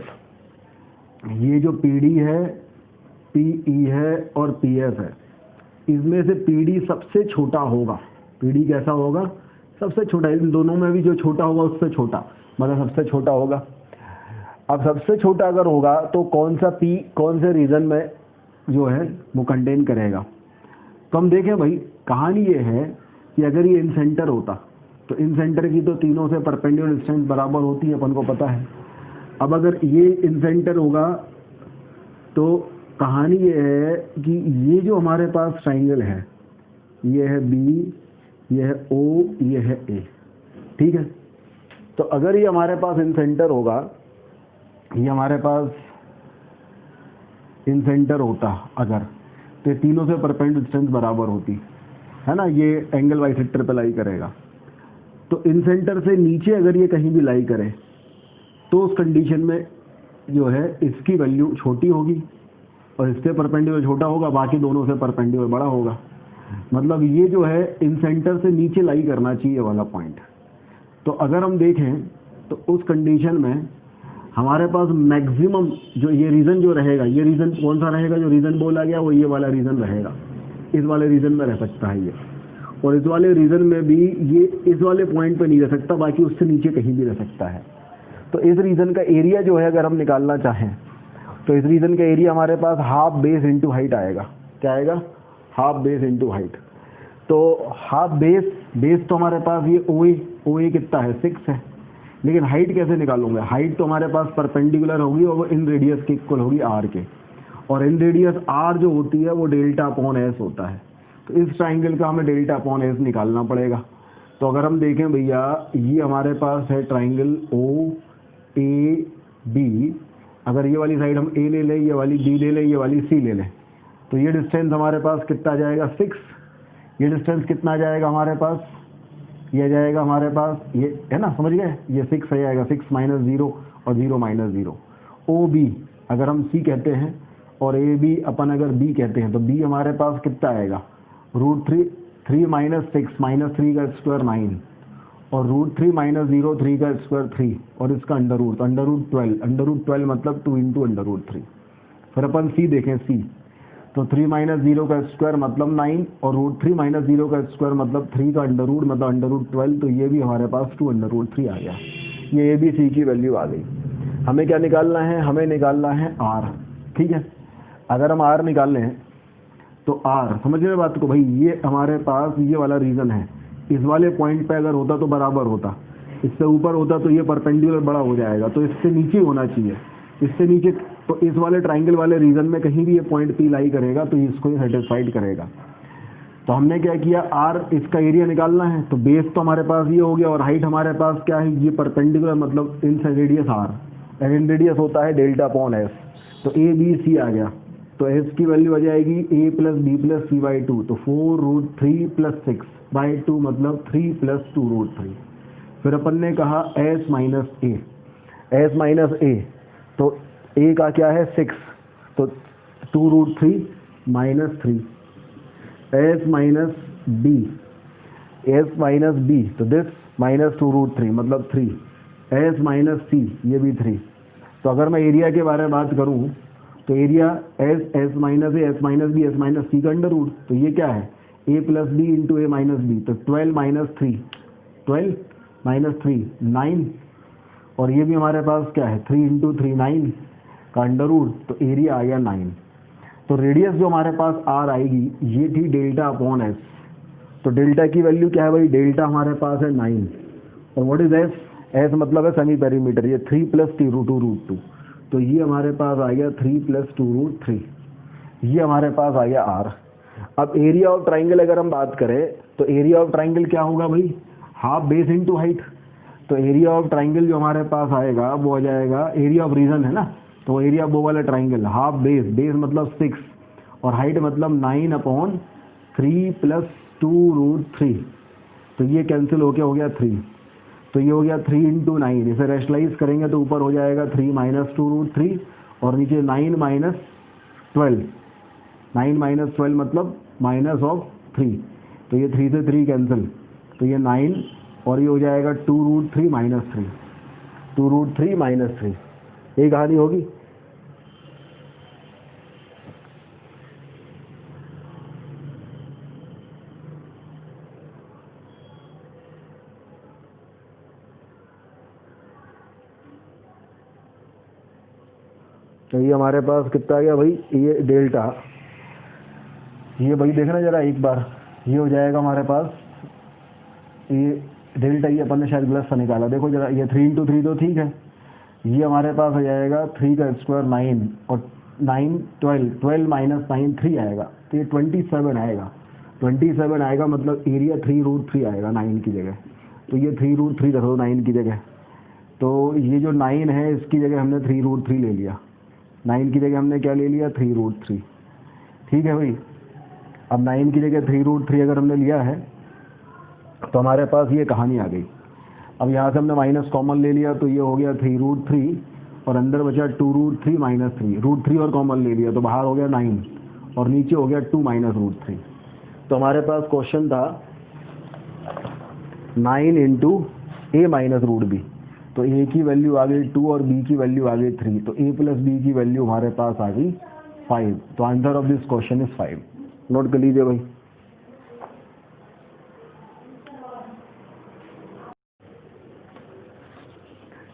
ये जो PD है, PE है और PF है, इसमें से PD सबसे छोटा होगा। PD कैसा होगा, सबसे छोटा। इन दोनों में भी जो छोटा होगा उससे छोटा, मतलब सबसे छोटा होगा। अब सबसे छोटा अगर होगा तो कौन सा P कौन से रीजन में जो है वो कंटेन करेगा। तो हम देखें भाई, कहानी ये है कि अगर ये इन सेंटर होता तो इन सेंटर की तो तीनों से परपेंडिकुलर डिस्टेंस बराबर होती है, अपन को पता है। अब अगर ये इन सेंटर होगा तो कहानी ये है कि ये जो हमारे पास ट्राइंगल है, ये है B, ये है O, ये है A। ठीक है, तो अगर ये हमारे पास इन सेंटर होगा, ये हमारे पास इन सेंटर होता अगर, तो ये तीनों से परपेंडिकुलर डिस्टेंस बराबर होती है ना, ये एंगल बाइसेक्टर पे लाई करेगा। तो इन सेंटर से नीचे अगर ये कहीं भी लाई करे तो उस कंडीशन में जो है इसकी वैल्यू छोटी होगी और इससे परपेंडिकुलर छोटा होगा, बाकी दोनों से परपेंडिकुलर बड़ा होगा। मतलब ये जो है इन सेंटर से नीचे लाई करना चाहिए वाला पॉइंट। तो अगर हम देखें तो उस कंडीशन में हमारे पास मैक्सिमम जो ये रीजन जो रहेगा, ये रीजन कौन सा रहेगा, जो रीजन बोला गया वो ये वाला रीजन रहेगा। इस वाले रीजन में रह सकता है ये, और इस वाले रीजन में भी ये इस वाले पॉइंट पे नहीं रह सकता, बाकी उससे नीचे कहीं भी रह सकता है। तो इस रीजन का एरिया जो है अगर हम निकालना चाहें तो इस रीजन का एरिया हमारे पास हाफ बेस इंटू हाइट आएगा। क्या आएगा, हाफ बेस इंटू हाइट। तो हाफ बेस तो हमारे पास ये OA कितना है, 6 है, लेकिन हाइट कैसे निकालूंगा। हाइट तो हमारे पास परपेंडिकुलर होगी और वो इन रेडियस के इक्वल होगी R के, और इन रेडियस R जो होती है वो डेल्टा अपॉन S होता है। तो इस ट्राइंगल का हमें डेल्टा अपॉन S निकालना पड़ेगा। तो अगर हम देखें भैया, ये हमारे पास है ट्राइंगल OAB, अगर ये वाली साइड हम A ले लें, ये वाली B ले लें, ये वाली C ले लें, तो ये डिस्टेंस हमारे पास कितना आ जाएगा, 6। ये डिस्टेंस कितना आ जाएगा हमारे पास, ये जाएगा हमारे पास, ये है ना, समझ गए, ये 6 आ जाएगा, 6 माइनस 0 और 0 माइनस 0। OB अगर हम C कहते हैं और AB अपन अगर B कहते हैं, तो B हमारे पास कितना आएगा, √3 माइनस 6 माइनस 3 का स्क्वायर 9, और √3 माइनस 0 3 का स्क्वायर 3, और इसका अंडर रूट, तो √12 मतलब 2 इंटू √3। फिर अपन C देखें, C तो 3 माइनस 0 का स्क्वायर मतलब 9, और √3 माइनस 0 का स्क्वायर मतलब 3 का अंडर रूट मतलब √12, तो ये भी हमारे पास 2 √3 आ गया। ये ABC की वैल्यू आ गई। हमें क्या निकालना है, हमें निकालना है R। ठीक है, अगर हम R निकाल लें तो R, समझ रहे बात को भाई, ये हमारे पास ये वाला रीजन है, इस वाले पॉइंट पे अगर होता तो बराबर होता, इससे ऊपर होता तो ये परपेंडिकुलर बड़ा हो जाएगा, तो इससे नीचे होना चाहिए। इससे नीचे तो इस वाले ट्राइंगल वाले रीजन में कहीं भी ये पॉइंट पी लाई करेगा तो इसको ये सेटिस्फाइड करेगा। तो हमने क्या किया, आर इसका एरिया निकालना है, तो बेस तो हमारे पास ये हो गया और हाइट हमारे पास क्या है, ये परपेंडिकुलर मतलब in radius r, and radius होता है डेल्टा अपॉन एस। तो ए बी सी आ गया, तो एस की वैल्यू आ जाएगी A plus B plus C by 2, तो 4√3 + 6/2 मतलब 3 + 2√3। फिर अपन ने कहा एस माइनस ए, तो ए का क्या है 6, तो 2√3 - 3, एस माइनस बी, तो दिस माइनस 2√3 मतलब 3, एस माइनस सी, ये भी 3। तो अगर मैं एरिया के बारे में बात करूं तो area S minus A, S minus B, S minus C का अंडर रूट, तो ये क्या है A plus B into A minus B, तो 12 - 3, 9, और ये भी हमारे पास क्या है 3 × 3 9 का अंडर रूट, तो एरिया आ गया 9। तो रेडियस जो हमारे पास आर आएगी ये थी डेल्टा अपॉन एस। तो डेल्टा की वैल्यू क्या है भाई, डेल्टा हमारे पास है 9, और व्हाट इज एस, एस मतलब है सेमी पेरीमीटर, ये 3 + 2√2, तो ये हमारे पास आ गया 3 + 2√3, ये हमारे पास आ गया आर। अब एरिया ऑफ ट्राइंगल अगर हम बात करें तो एरिया ऑफ ट्राइंगल क्या होगा भाई, हाफ बेस इंटू हाइट। तो एरिया ऑफ ट्राइंगल जो हमारे पास आएगा वो आ जाएगा, एरिया ऑफ रीजन है ना, तो एरिया वो वाला ट्राइंगल हाफ बेस मतलब 6 और हाइट मतलब 9/3 + 2√3, तो ये कैंसिल होके हो गया 3, तो ये हो गया 3 × 9, इसे रेशनलाइज करेंगे तो ऊपर हो जाएगा 3 - 2√3 और नीचे 9 - 12, 9 - 12 मतलब -3, तो ये 3 से 3 कैंसिल, तो ये 9 और ये हो जाएगा 2√3 - 3, 2√3 - 3, ये कहानी होगी। तो ये हमारे पास कितना आ गया भाई, ये डेल्टा, ये भाई देखना जरा एक बार, ये हो जाएगा हमारे पास ये डेल्टा, ये अपन ने शायद गलत सा निकाला, देखो जरा, ये 3 × 3 तो ठीक है, ये हमारे पास आ जाएगा 3 का स्क्वायर 9 और 9 12, 12 - 9 3 आएगा, तो ये 27 आएगा, 27 आएगा मतलब एरिया 3√3 आएगा 9 की जगह, तो ये 3√3 रख दो 9 की जगह। तो ये जो 9 है इसकी जगह हमने 3√3 ले लिया, 9 की जगह हमने क्या ले लिया 3√3, ठीक है भाई। अब 9 की जगह 3√3 अगर हमने लिया है तो हमारे पास ये कहानी आ गई। अब यहाँ से हमने माइनस कॉमन ले लिया तो ये हो गया 3√3 और अंदर बचा 2√3 - 3, √3 और कॉमन ले लिया तो बाहर हो गया 9 और नीचे हो गया 2 - √3। तो हमारे पास क्वेश्चन था 9 × a - √b, तो a की वैल्यू आ गई 2 और b की वैल्यू आ गई 3, तो a + b की वैल्यू हमारे पास आ गई 5। तो answer of this question is 5। Note कर लीजिए भाई।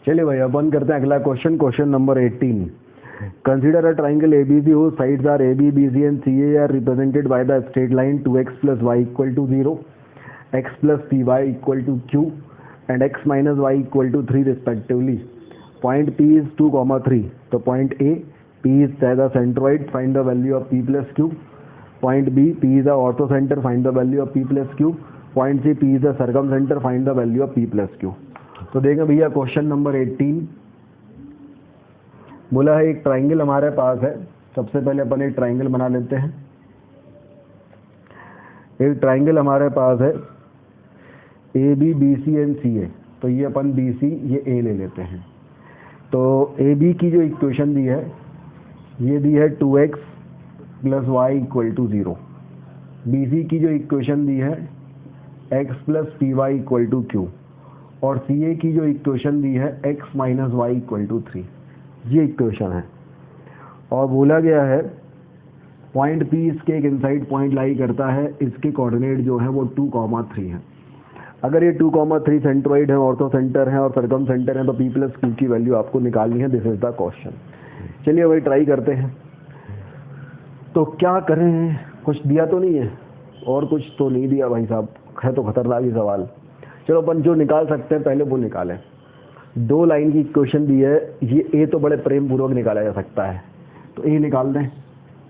चलिए भाई अपन करते हैं अगला question, question number 18। Consider a triangle ABC whose sides are AB, BC and CA are represented by the straight line 2x + y = 0, x + py = q and x - y = 3 respectively. Point P is 2, 3. तो point A, P is the centroid, find the value of P + Q. Point B, P is the orthocenter, find the value of P + Q. Point C, P is the circumcenter, find the value of P + Q. तो देखें भैया question number 18 बोला है एक triangle हमारे पास है। सबसे पहले अपन एक ट्राइंगल बना लेते हैं। एक ट्राइंगल हमारे पास है AB, BC एंड CA, तो ये अपन BC ये A ले लेते हैं। तो AB की जो इक्वेशन दी है ये दी है 2x + y = 0। BC की जो इक्वेशन दी है x + py = q और CA की जो इक्वेशन दी है x - y = 3। ये इक्वेशन है और बोला गया है पॉइंट P इसके एक इनसाइड पॉइंट लाई करता है, इसके कोऑर्डिनेट जो है वो 2, 3 है। अगर ये 2, 3 सेंट्रोइड है, ऑर्थो सेंटर है और सर्कम सेंटर है तो P + Q की वैल्यू आपको निकालनी है। This is the question. चलिए वही ट्राई करते हैं। तो क्या करें, कुछ दिया तो नहीं है और कुछ तो नहीं दिया भाई साहब, है तो खतरनाक ही सवाल। चलो अपन जो निकाल सकते हैं पहले वो निकालें। दो लाइन की इक्वेशन दी है, ये ए तो बड़े प्रेम पूर्वक निकाला जा सकता है, तो ए निकाल दें।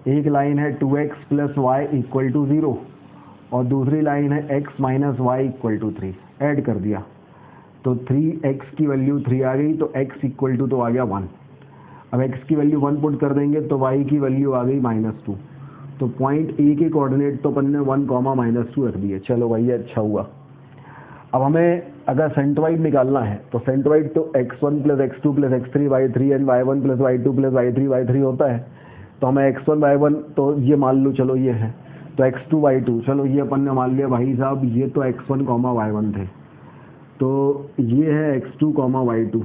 एक लाइन है 2x plus Y equal to 0 और दूसरी लाइन है x minus y equal to 3। Add कर दिया तो 3x की वैल्यू 3 आ गई, तो x इक्वल टू तो आ गया 1। अब x की वैल्यू 1 पुट कर देंगे तो y की वैल्यू आ गई -2। तो पॉइंट ए के कोऑर्डिनेट तो अपन ने 1, -2 रख दिए। चलो भाई ये अच्छा हुआ। अब हमें अगर सेंट्रॉइड निकालना है तो सेंट्रॉइड तो x1 plus x2 plus x3 y3 and y1 plus y2 plus y3 y3 होता है। तो हमें x1 y1 तो ये मान लो, चलो ये है, तो x2 y2, चलो ये अपन ने मान लिया भाई साहब, ये तो x1 y1 थे, तो ये है x2 y2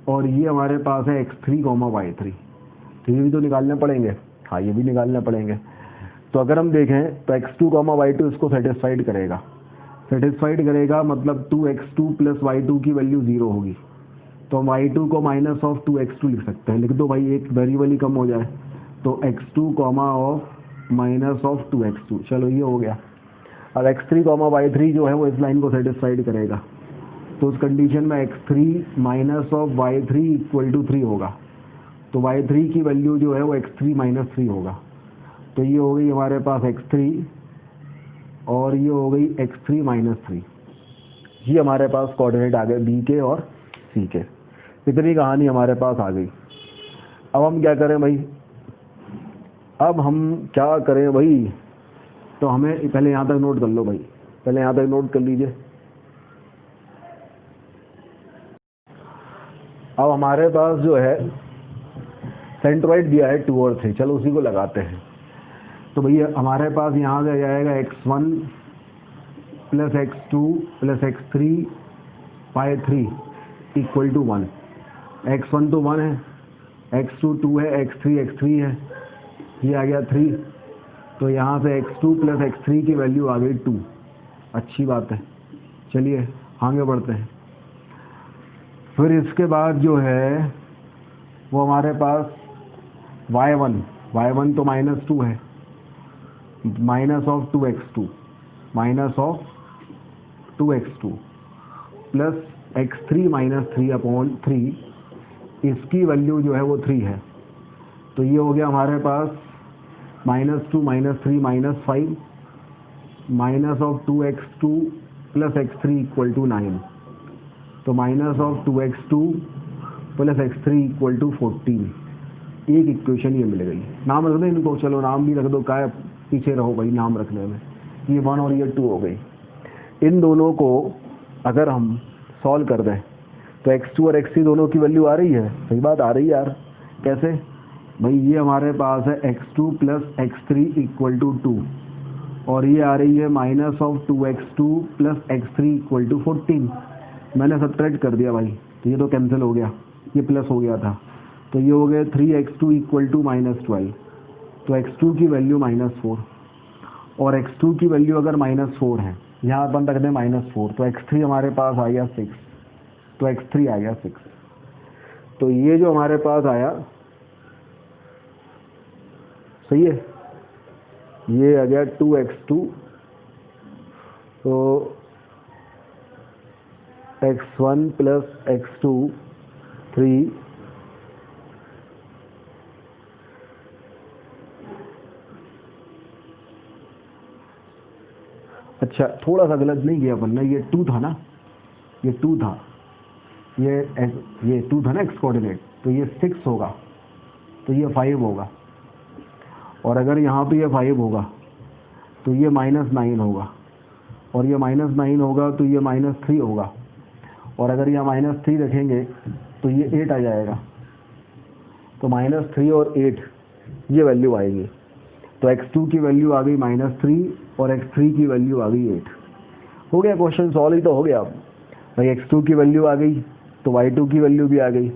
और ये हमारे पास है x3 y3। तो ये भी तो निकालने पड़ेंगे, हाँ ये भी निकालने पड़ेंगे। तो अगर हम देखें तो x2 y2 इसको सेटिस्फाइड करेगा, मतलब 2x2 प्लस y2 की वैल्यू 0 होगी। तो हम y2 को माइनस ऑफ 2x2 लिख सकते हैं, लिख दो भाई, एक वेरिएबल ही कम हो जाए। तो x2 of minus of 2x2, चलो ये हो गया। अब x3 y3 जो है वो इस लाइन को सेटिस्फाइड करेगा, तो उस कंडीशन में x3 minus of y3 equal to 3 होगा। तो y3 की वैल्यू जो है वो x3 माइनस 3 होगा। तो ये हो गई हमारे पास x3 और ये हो गई x3 माइनस 3। ये हमारे पास कोऑर्डिनेट आ गए b के और c के। इतनी कहानी हमारे पास आ गई। अब हम क्या करें भाई, तो हमें पहले यहाँ तक नोट कर लो भाई, पहले यहाँ तक नोट कर लीजिए। अब हमारे पास जो है सेंट्रॉइड दिया है 2 और 3, चलो उसी को लगाते हैं। तो भैया हमारे पास यहाँ से जाएगा x1 plus x2 plus x3 by 3 equal to 1। x1 तो 1 है, x2 2 है, x3 है, ये आ गया 3। तो यहाँ से x2 प्लस x3 की वैल्यू आ गई 2। अच्छी बात है, चलिए आगे बढ़ते हैं। फिर इसके बाद जो है वो हमारे पास y1 तो -2 है, minus of 2x2 plus x3 minus 3/3, इसकी वैल्यू जो है वो 3 है। तो ये हो गया हमारे पास -2 - 3 -5 minus of 2x2 plus x3 equal to 9। तो minus of 2x2 plus x3 equal to 14। एक इक्वेशन ये मिल गई। नाम रख दो इनको, चलो नाम भी रख दो, क्या पीछे रहो भाई नाम रखने में। ये 1 और ये 2 हो गई। इन दोनों को अगर हम सॉल्व कर दें तो x2 और x3 दोनों की वैल्यू आ रही है, सही बात आ रही है यार। कैसे भाई, ये हमारे पास है x2 plus x3 equal to 2 और ये आ रही है minus of 2x2 plus x3 equal to 14। मैंने सब्ट्रैक्ट कर दिया भाई, तो ये तो कैंसिल हो गया, ये प्लस हो गया था, तो ये हो गया 3x2 इक्वल टू -12। तो x2 की वैल्यू -4 और x2 की वैल्यू अगर -4 है, यहाँ अपन रख दें -4, तो x3 हमारे पास आ गया 6। तो x3 आ गया 6। तो ये जो हमारे पास आया सही है, ये आ गया 2x2, तो x1 प्लस x2 3 अच्छा थोड़ा सा गलत नहीं किया अपन ने, ये 2 था ना, ये 2 था, ये 2 था ना x कोऑर्डिनेट, तो ये 6 होगा, तो ये 5 होगा। और अगर यहाँ पे ये 5 होगा तो ये -9 होगा, और ये -9 होगा तो ये -3 होगा, और अगर यहाँ -3 रखेंगे तो ये 8 आ जाएगा। तो -3 और 8 ये वैल्यू आएगी। तो x2 की वैल्यू आ गई -3 और x3 की वैल्यू आ गई 8। हो गया, क्वेश्चन सॉल्व ही तो हो गया। भाई x2 की वैल्यू आ गई तो y2 की वैल्यू भी आ गई,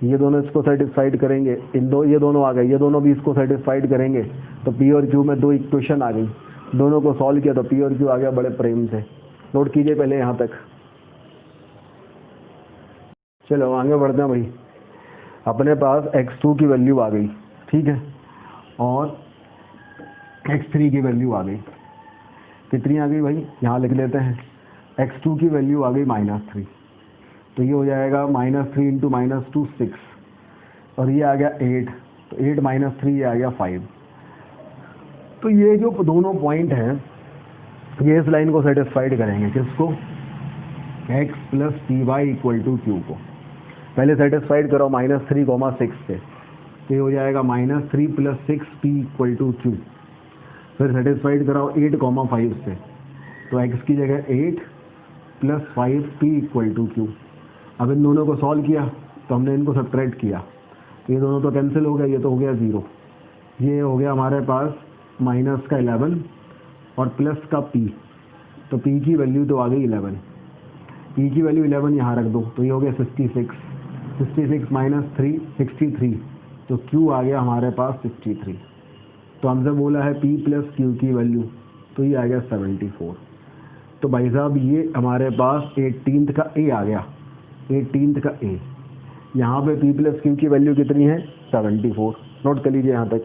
ये दोनों इसको सेटिस्फाइड करेंगे, ये दोनों आ गए, ये दोनों भी इसको सेटिस्फाइड करेंगे, तो p और q में 2 इक्वेशन आ गई। दोनों को सॉल्व किया तो p और q आ गया बड़े प्रेम से। नोट कीजिए पहले यहाँ तक। चलो आगे बढ़ते हैं भाई। अपने पास x2 की वैल्यू आ गई, ठीक है, और x3 की वैल्यू आ गई। कितनी आ गई भाई, यहाँ लिख लेते हैं। x2 की वैल्यू आ गई -3, तो ये हो जाएगा -3 इंटू -2 6, और ये आ गया 8, तो 8 - 3 ये आ गया 5। तो ये जो दोनों पॉइंट हैं ये इस लाइन को सेटिस्फाइड करेंगे, किसको, x plus p y equal to q को। पहले सेटिस्फाइड करो -3, 6 से, तो ये हो जाएगा -3 + 6 p इक्वल टू क्यू। फिर सेटिस्फाइड कराओ 8, 5 से, तो x की जगह 8 + 5 p इक्वल टू क्यू। अब इन दोनों को सॉल्व किया तो हमने इनको सब्ट्रैक्ट किया, तो ये दोनों तो कैंसिल हो गया, ये तो हो गया 0। ये हो गया हमारे पास माइनस का 11 और प्लस का p, तो p की वैल्यू तो आ गई 11, p की वैल्यू 11 यहाँ रख दो, तो ये हो गया 66, 66 - 3 63, तो q आ गया हमारे पास 63। तो हमसे बोला है p + q की वैल्यू, तो ये आ गया 74। तो भाई साहब ये हमारे पास 18th का a आ गया, 18th का a। यहाँ पे p + q की वैल्यू कितनी है, 74। नोट कर लीजिए यहाँ तक।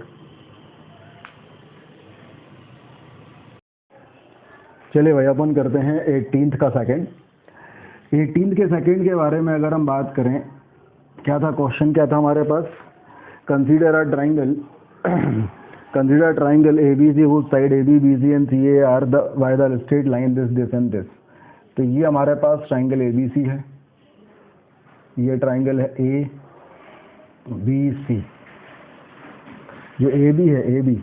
चलिए भाई अपन करते हैं 18th का सेकंड। 18th के सेकंड के बारे में अगर हम बात करें, क्या था क्वेश्चन, क्या था हमारे पास, consider a triangle consider triangle ABC whose side AB, BC and CA are the by the straight line this and this। तो ये हमारे पास ट्राइंगल ABC है, ये ट्राइंगल है ABC। जो AB है AB,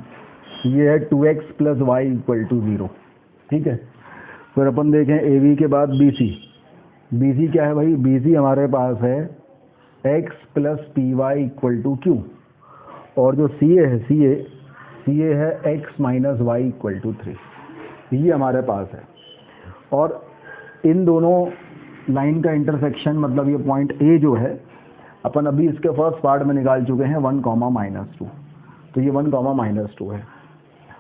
ये है 2x + y = 0, ठीक है। फिर अपन देखें AB के बाद BC। BC क्या है भाई, BC हमारे पास है x + py = q, और जो CA है CA है x - y = 3, ये हमारे पास है। और इन दोनों लाइन का इंटरसेक्शन, मतलब ये पॉइंट A जो है, अपन अभी इसके फर्स्ट पार्ट में निकाल चुके हैं 1, -2, तो ये 1, -2 है।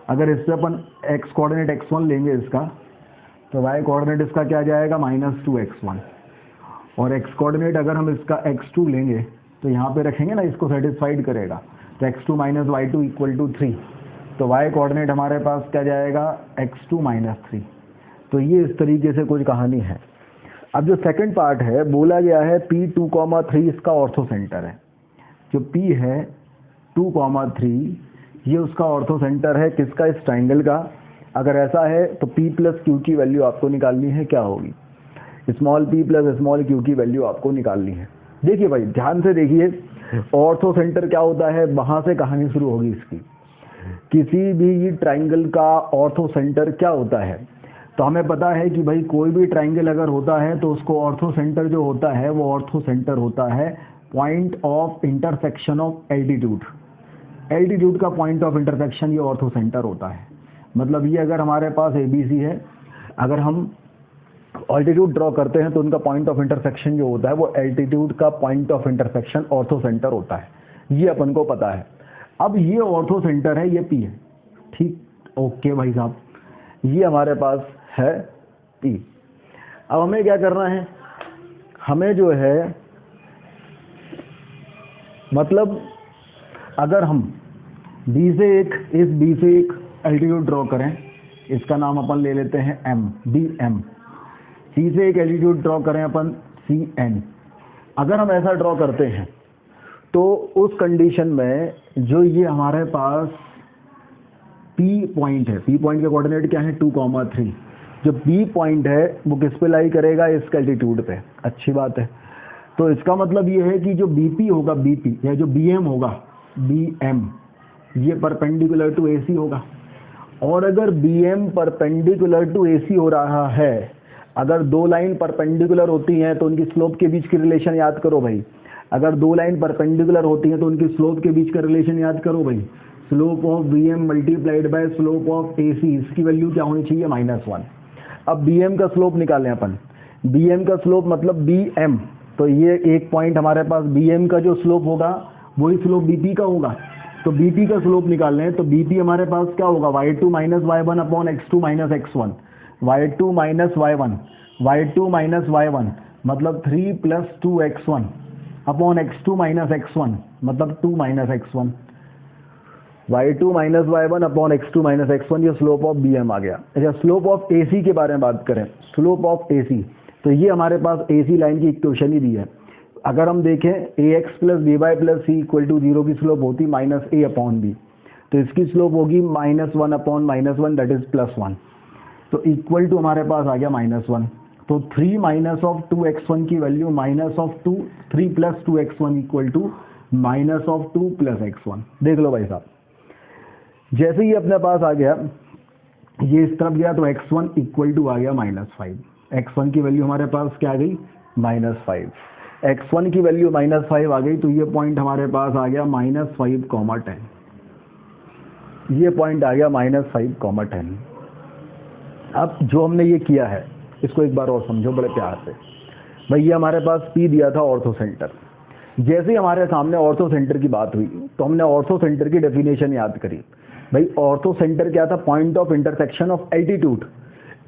अगर इससे अपन x कोऑर्डिनेट x1 लेंगे इसका, तो y कोऑर्डिनेट इसका क्या जाएगा, -2x1, और x कोऑर्डिनेट अगर हम इसका x2 लेंगे तो यहाँ पे रखेंगे ना, इसको सेटिस्फाइड करेगा, तो x2 - y2 = 3, तो y कोऑर्डिनेट हमारे पास क्या जाएगा, x2 - 3। तो ये इस तरीके से कुछ कहानी है। अब जो सेकंड पार्ट है, बोला गया है P2, 3 इसका ऑर्थो सेंटर है। जो P है 2, 3 ये उसका ऑर्थो सेंटर है, किसका, इस ट्राइंगल का। अगर ऐसा है तो P + q की वैल्यू आपको निकालनी है, क्या होगी, स्मॉल p + स्मॉल q की वैल्यू आपको निकालनी है। देखिए भाई ध्यान से देखिए, ऑर्थो सेंटर क्या होता है, वहां से कहानी शुरू होगी इसकी। किसी भी ट्राइंगल का ऑर्थो सेंटर क्या होता है, तो हमें पता है कि भाई कोई भी ट्राइंगल अगर होता है तो उसको ऑर्थो सेंटर जो होता है वो ऑर्थो सेंटर होता है point of intersection of altitude. Altitude का पॉइंट ऑफ इंटरसेक्शन ये ऑर्थो सेंटर होता है। मतलब ये अगर हमारे पास ABC है, अगर हम ऑल्टीट्यूड ड्रॉ करते हैं तो उनका पॉइंट ऑफ इंटरसेक्शन जो होता है वो एल्टीट्यूड का point of intersection ortho centre होता है, ये अपन को पता है। अब ये ऑर्थो सेंटर है, ये P है, ठीक, ओके भाई साहब, ये हमारे पास है P। अब हमें क्या करना है, हमें जो है, मतलब अगर हम B से एक एल्टीट्यूड ड्रॉ करें, इसका नाम अपन ले लेते हैं M, BM। C से एक एल्टीट्यूड ड्रॉ करें अपन CN। अगर हम ऐसा ड्रॉ करते हैं तो उस कंडीशन में जो ये हमारे पास P पॉइंट है, P पॉइंट के कोऑर्डिनेट क्या है, 2, 3। जो P पॉइंट है वो किस पे लाई करेगा, इसका एल्टीट्यूड पे। अच्छी बात है। तो इसका मतलब ये है कि जो BP होगा, BP या जो BM होगा, BM, ये परपेंडिकुलर टू AC होगा। और अगर BM परपेंडिकुलर टू AC हो रहा है, अगर दो लाइन परपेंडिकुलर होती हैं तो उनकी स्लोप के बीच की रिलेशन याद करो भाई। अगर दो लाइन परपेंडिकुलर होती हैं तो उनकी स्लोप के बीच का रिलेशन याद करो भाई। Slope of BM multiplied by slope of AC, इसकी वैल्यू क्या होनी चाहिए, -1। अब BM का स्लोप निकालें अपन। BM का स्लोप मतलब BM, तो ये एक पॉइंट हमारे पास BM का जो स्लोप होगा वही स्लोप BP का होगा। तो BP का स्लोप निकाल लें तो BP हमारे पास क्या होगा, y2 - y1 upon x2 - x1, y2 - y1, y2 - y1 मतलब 3 + 2x1 अपॉन x2 - x1 मतलब 2 - x1, y2 - y1 upon x2 - x1, ये स्लोप ऑफ BM आ गया। अच्छा, स्लोप ऑफ AC के बारे में बात करें। स्लोप ऑफ AC, तो ये हमारे पास AC लाइन की इक्वेशन ही दी है। अगर हम देखें AX plus BY plus C equal to 0 की स्लोप होती -A/B, तो इसकी स्लोप होगी -1/-1 दैट इज +1, तो इक्वल टू हमारे पास आ गया -1। तो 3 माइनस ऑफ 2x1 की value -3 plus 2x1 equal to -2 plus x1। देख लो भाई साहब, जैसे ही अपने पास आ गया ये इस तरफ गया तो x1 इक्वल टू आ गया -5। x1 की वैल्यू हमारे पास क्या आ गई -5। x1 की वैल्यू -5 आ गई तो ये पॉइंट हमारे पास आ गया -5, 10। ये पॉइंट आ गया -5, 10। अब जो हमने ये किया है इसको एक बार और समझो बड़े प्यार से। भाई ये हमारे पास P दिया था ऑर्थो सेंटर। जैसे ही हमारे सामने ऑर्थो सेंटर की बात हुई तो हमने ऑर्थो सेंटर की डेफिनेशन याद करी। भाई ऑर्थो सेंटर क्या था? Point of intersection of altitude.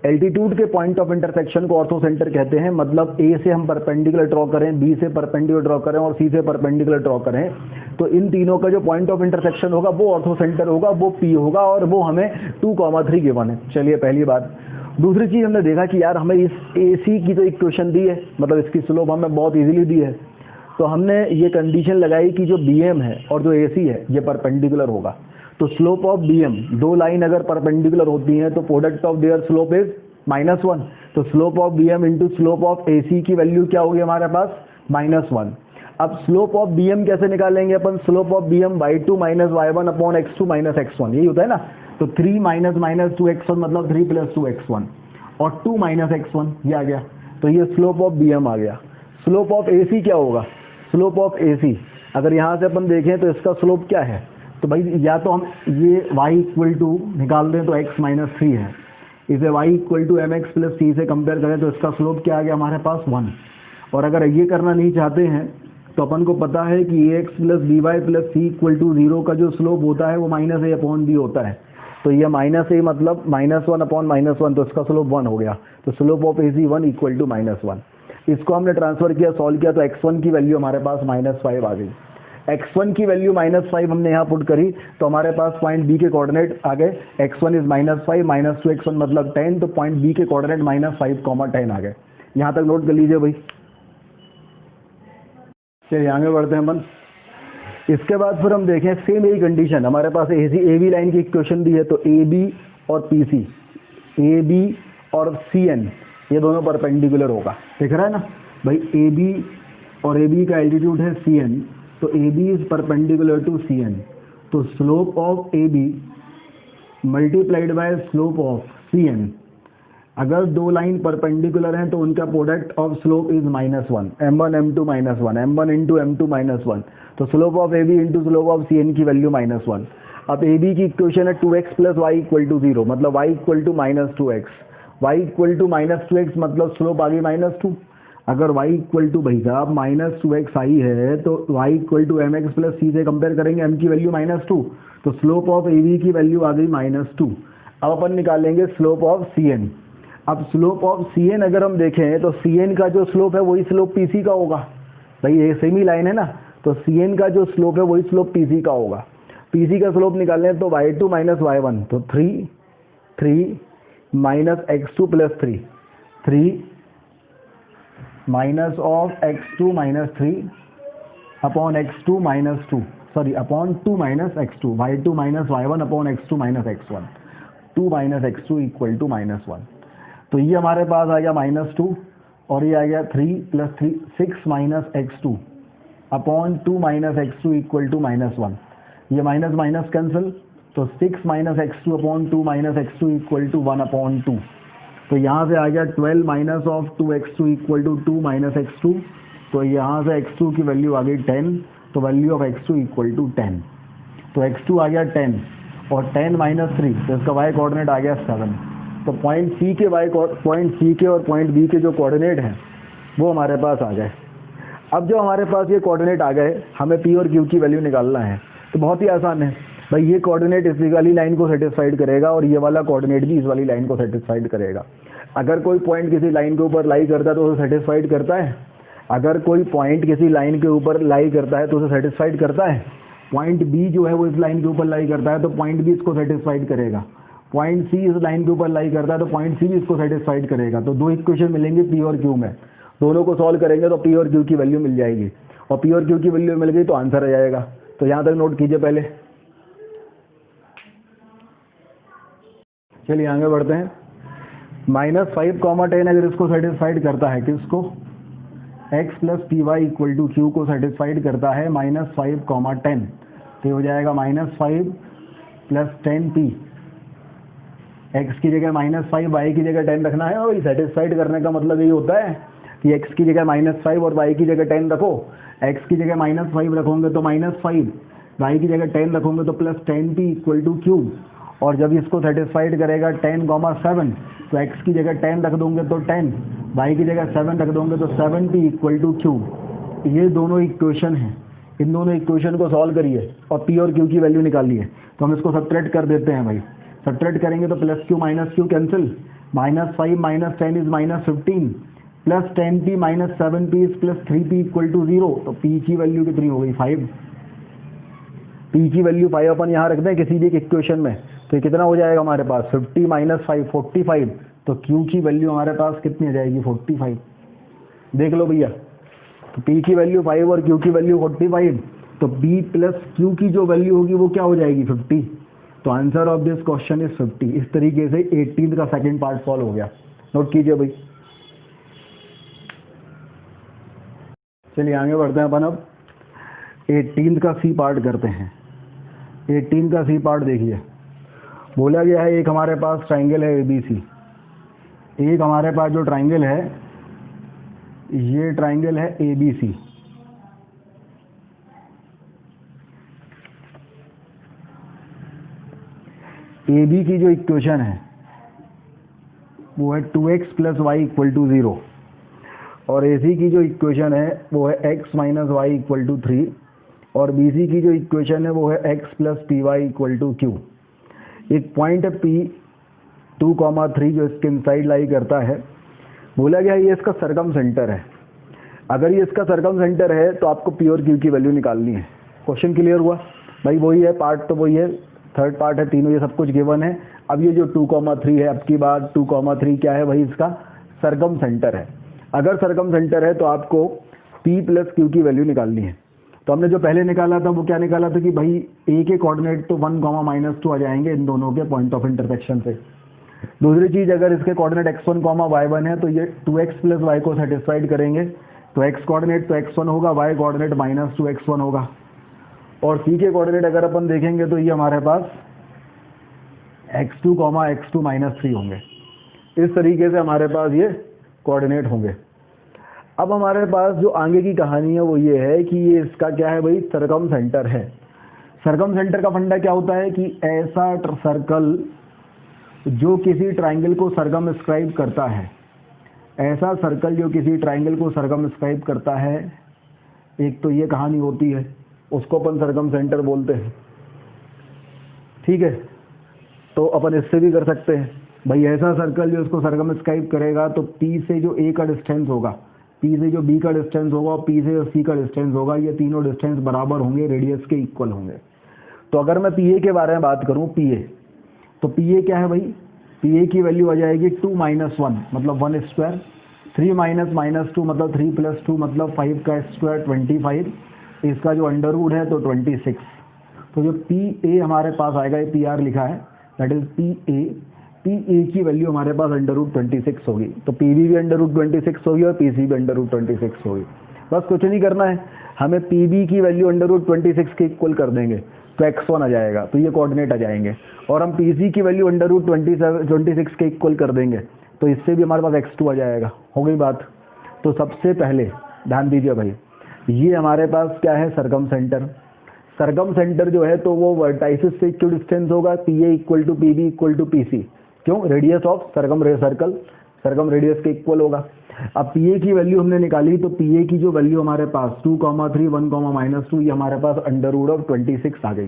Altitude के पॉइंट ऑफ इंटरसेक्शन को ऑर्थो सेंटर कहते हैं। मतलब A से हम परपेंडिकुलर ड्रॉ करें, B से परपेंडिकुलर ड्रॉ करें और C से परपेंडिकुलर ड्रॉ करें, तो इन तीनों का जो पॉइंट ऑफ इंटरसेक्शन होगा वो ऑर्थो सेंटर होगा, वो P होगा, और वो हमें 2,3 गिवन है। चलिए पहली बात। दूसरी चीज हमने देखा कि यार हमें इस AC की जो इक्वेशन दी है, मतलब इसकी स्लोप हमें बहुत इजीली दी है, तो हमने ये कंडीशन लगाई कि जो BM है और जो AC है ये परपेंडिकुलर होगा। तो स्लोप ऑफ BM, दो लाइन अगर परपेंडिकुलर होती हैं तो product of their slope is -1। तो slope of BM into slope of AC की वैल्यू क्या होगी हमारे पास? -1। अब स्लोप ऑफ BM कैसे निकालेंगे अपन? Slope of BM y2 - y1 upon x2 - x1, यही होता है ना। तो 3 - 2x1 मतलब 3 + 2x1 और 2 - x1 ये आ गया। तो ये स्लोप ऑफ BM आ गया। स्लोप ऑफ AC क्या होगा? स्लोप ऑफ AC अगर यहाँ से अपन देखें तो इसका स्लोप क्या है? तो भाई या तो हम ये y इक्वल टू निकाल दें तो x - 3 है, इसे y equal to mx + c से कंपेयर करें तो इसका स्लोप क्या आ गया हमारे पास? 1। और अगर ये करना नहीं चाहते हैं तो अपन को पता है कि ax + by + c equal to 0 का जो स्लोप होता है वो -a/b होता है। तो ये -a मतलब -1/-1, तो इसका स्लोप 1 हो गया। तो slope of AC 1 equal to -1। इसको हमने ट्रांसफर किया, सॉल्व किया, तो x1 की वैल्यू हमारे पास -5 आ गई। x1 की वैल्यू -5 हमने यहाँ पुट करी तो हमारे पास पॉइंट B के कोऑर्डिनेट आ गए। x1 इज -5 - 2x1 मतलब 10, तो पॉइंट B के कोऑर्डिनेट -5, 10 आ गए। यहाँ तक नोट कर लीजिए भाई। चलिए आगे बढ़ते हैं अपन। इसके बाद फिर हम देखें सेम यही कंडीशन हमारे पास AB लाइन की इक्वेशन दी है। तो AB और PC, AB और CN ये दोनों परपेंडिकुलर होगा, दिख रहा है ना भाई। AB और AB का एल्टीट्यूड है CN, तो AB is perpendicular to CN। तो slope of AB multiplied by slope of CN, अगर दो लाइन परपेंडिकुलर हैं तो उनका product of slope is -1, m1 m2 -1, m1 into m2 -1। तो slope of AB into slope of CN की value -1। अब AB की इक्वेशन है 2x + y इक्वल टू 0, मतलब y equal to -2x। y equal to -2x मतलब slope आ गई -2। अगर y equal to भाई साहब -2x आई है तो y equal to mx + c से कंपेयर करेंगे, m की वैल्यू -2, तो स्लोप ऑफ AB की वैल्यू आ गई -2। अब अपन निकालेंगे स्लोप ऑफ CN। अब स्लोप ऑफ CN अगर हम देखें तो CN का जो स्लोप है वही स्लोप PC का होगा। भाई ये सेम ही लाइन है ना, तो CN का जो स्लोप है वही स्लोप PC का होगा। PC का स्लोप निकालने तो y2 - y1, तो 3 minus x2 + 3 minus of x2 - 3 upon x2 - 2, sorry upon 2 - x2, y2 - y1 upon x2 - x1, 2 - x2 equal to -1। तो ये हमारे पास आ गया -2 और ये आ गया 3 + 3 6 - x2 upon 2 - x2 equal to -1। ये माइनस माइनस कैंसिल, तो 6 - x2 upon 2 - x2 equal to 1/2। तो यहाँ से आ गया 12 minus of 2x2 equal to 2 - x2। तो यहाँ से x2 की वैल्यू आ गई 10, तो value of x2 equal to 10। तो x2 आ गया 10 और 10 - 3, तो इसका y कोऑर्डिनेट आ गया 7। तो पॉइंट C के और पॉइंट B के जो कोऑर्डिनेट हैं वो हमारे पास आ गए। अब जो हमारे पास ये कोऑर्डिनेट आ गए, हमें P और Q की वैल्यू निकालना है। तो बहुत ही आसान है भाई, ये कोऑर्डिनेट इस वाली लाइन को सेटिस्फाइड करेगा और ये वाला कोऑर्डिनेट भी इस वाली लाइन को सेटिस्फाइड करेगा। अगर कोई पॉइंट किसी लाइन के ऊपर लाई करता है तो उसे सेटिस्फाइड करता है। अगर कोई पॉइंट किसी लाइन के ऊपर लाई करता है तो उसे सेटिस्फाइड करता है। पॉइंट B जो है वो इस लाइन के ऊपर लाई करता है तो पॉइंट B इसको सेटिस्फाइड करेगा। पॉइंट सी इस लाइन के ऊपर लाई करता है तो पॉइंट सी भी इसको सेटिस्फाइड करेगा। तो दो इक्वेशन मिलेंगे पी और क्यू में, दोनों को सॉल्व करेंगे तो पी और क्यू की वैल्यू मिल जाएगी, और पी और क्यू की वैल्यू मिल गई तो आंसर आ जाएगा। तो यहाँ तक नोट कीजिए पहले। चलिए आगे बढ़ते हैं। -5, 10 अगर इसको सेटिस्फाइड करता है, किसको, x plus p y equal to q को सेटिस्फाइड करता है -5, 10, तो ये हो जाएगा -5 प्लस 10p। x की जगह -5, y की जगह 10 रखना है, और सेटिस्फाइड करने का मतलब यही होता है कि x की जगह -5 और y की जगह 10 रखो। x की जगह -5 रखोगे तो -5, y की जगह 10 रखोगे तो plus 10p equal to Q. और जब इसको सेटिस्फाइड करेगा 10, 7, तो x की जगह 10 रख दोगे तो 10, y की जगह 7 रख दोगे तो 7p इक्वल टू क्यू। ये दोनों इक्वेशन हैं, इन दोनों इक्वेशन को सॉल्व करिए और p और q की वैल्यू निकालिए। तो हम इसको सब्ट्रैक्ट कर देते हैं भाई, सब्ट्रैक्ट करेंगे तो plus q minus q cancel, -5 - 10 is -15, plus 10p - 7p is plus 3p equal to 0। तो p की वैल्यू कितनी हो गई, 5। p की वैल्यू 5 अपन यहाँ रख दें किसी भी एक इक्वेशन में, तो ये कितना हो जाएगा हमारे पास, 50 - 5 45। तो q की वैल्यू हमारे पास कितनी आ जाएगी, 45। देख लो भैया, तो p की वैल्यू 5 और q की वैल्यू 45, तो p प्लस q की जो वैल्यू होगी वो क्या हो जाएगी, 50। तो answer of this question is 50। इस तरीके से 18 का सेकंड पार्ट सॉल्व हो गया। नोट कीजिए भाई। चलिए आगे बढ़ते हैं अपन अब 18 का सी पार्ट करते हैं। 18 का सी पार्ट देखिए, बोला गया है एक हमारे पास ट्राइंगल है ABC, एक हमारे पास जो ट्राइंगल है ये ट्राइंगल है ABC। AB की जो इक्वेशन है वो है 2x plus Y equal to 0, और AC की जो इक्वेशन है वो है x minus y equal to 3, और BC की जो इक्वेशन है वो है x plus p y equal to q. एक पॉइंट है P2, 3 जो इसके इनसाइड लाई करता है। बोला गया ये इसका सरकम सेंटर है। अगर ये इसका सरकम सेंटर है तो आपको P और Q की वैल्यू निकालनी है। क्वेश्चन क्लियर हुआ भाई? वही है पार्ट, तो वही है, थर्ड पार्ट है, तीनों ये सब कुछ गिवन है। अब ये जो 2, 3 है, अब की बात 2, 3 क्या है, वही इसका सरकम सेंटर है। अगर सरकम सेंटर है तो आपको P प्लस Q की वैल्यू निकालनी है। तो हमने जो पहले निकाला था वो क्या निकाला था कि भाई A के कोऑर्डिनेट तो 1, -2 आ जाएंगे इन दोनों के पॉइंट ऑफ इंटरसेक्शन से। दूसरी चीज, अगर इसके कोऑर्डिनेट x1, y1 है तो ये 2x प्लस वाई को सेटिस्फाइड करेंगे, तो x कोऑर्डिनेट तो x1 होगा, y कोऑर्डिनेट -2x1 होगा। और C के कोऑर्डिनेट अगर अपन देखेंगे तो ये हमारे पास x2, x2 -3 होंगे। इस तरीके से हमारे पास ये कोऑर्डिनेट होंगे। अब हमारे पास जो आगे की कहानी है वो ये है कि ये इसका क्या है भाई, सरकम सेंटर है। सरकम सेंटर का फंडा क्या होता है कि ऐसा सर्कल जो किसी ट्राइंगल को सरकमस्क्राइब करता है, ऐसा सर्कल जो किसी ट्राइंगल को सरकमस्क्राइब करता है, एक तो ये कहानी होती है, उसको अपन सरकम सेंटर बोलते हैं। ठीक है, तो अपन इससे भी कर सकते हैं भाई, ऐसा सर्कल जो इसको सरकमस्क्राइब करेगा तो P से जो A का डिस्टेंस होगा, P से जो B का डिस्टेंस होगा और P से जो C का डिस्टेंस होगा, ये तीनों डिस्टेंस बराबर होंगे, रेडियस के इक्वल होंगे। तो अगर मैं PA के बारे में बात करूं, PA, तो PA क्या है भाई, PA की वैल्यू आ जाएगी 2 - 1 मतलब 1 स्क्वायर, 3 - -2 मतलब 3 + 2 मतलब 5 का स्क्वायर 25, इसका जो अंडर रूट है तो 26। तो जो PA हमारे पास आएगा, ये PR लिखा है, दैट इज PA की वैल्यू हमारे पास अंडर रूट 26 होगी। तो PB भी अंडर रूट 26 होगी और PC भी अंडर रूट 26 होगी। बस कुछ नहीं करना है, हमें PB की वैल्यू अंडर रूट 26 के इक्वल कर देंगे तो x1 आ जाएगा, तो ये कोऑर्डिनेट आ जाएंगे। और हम PC की वैल्यू अंडर रूट 26 के इक्वल कर देंगे तो इससे भी हमारे पास x2 आ जाएगा। हो गई बात। तो सबसे पहले ध्यान दीजिए भाई, ये हमारे पास क्या है, सरकम सेंटर। सरकम सेंटर जो है तो वो वर्टाइसिस से क्यों डिस्टेंस होगा, PA equal to PB equal to PC, क्यों, रेडियस ऑफ सरकम रेडियस के इक्वल होगा। अब PA की वैल्यू हमने निकाली, तो PA की जो वैल्यू हमारे पास 2, 3, 1, -2, ये हमारे पास अंडर रूट ऑफ 26 आ गई।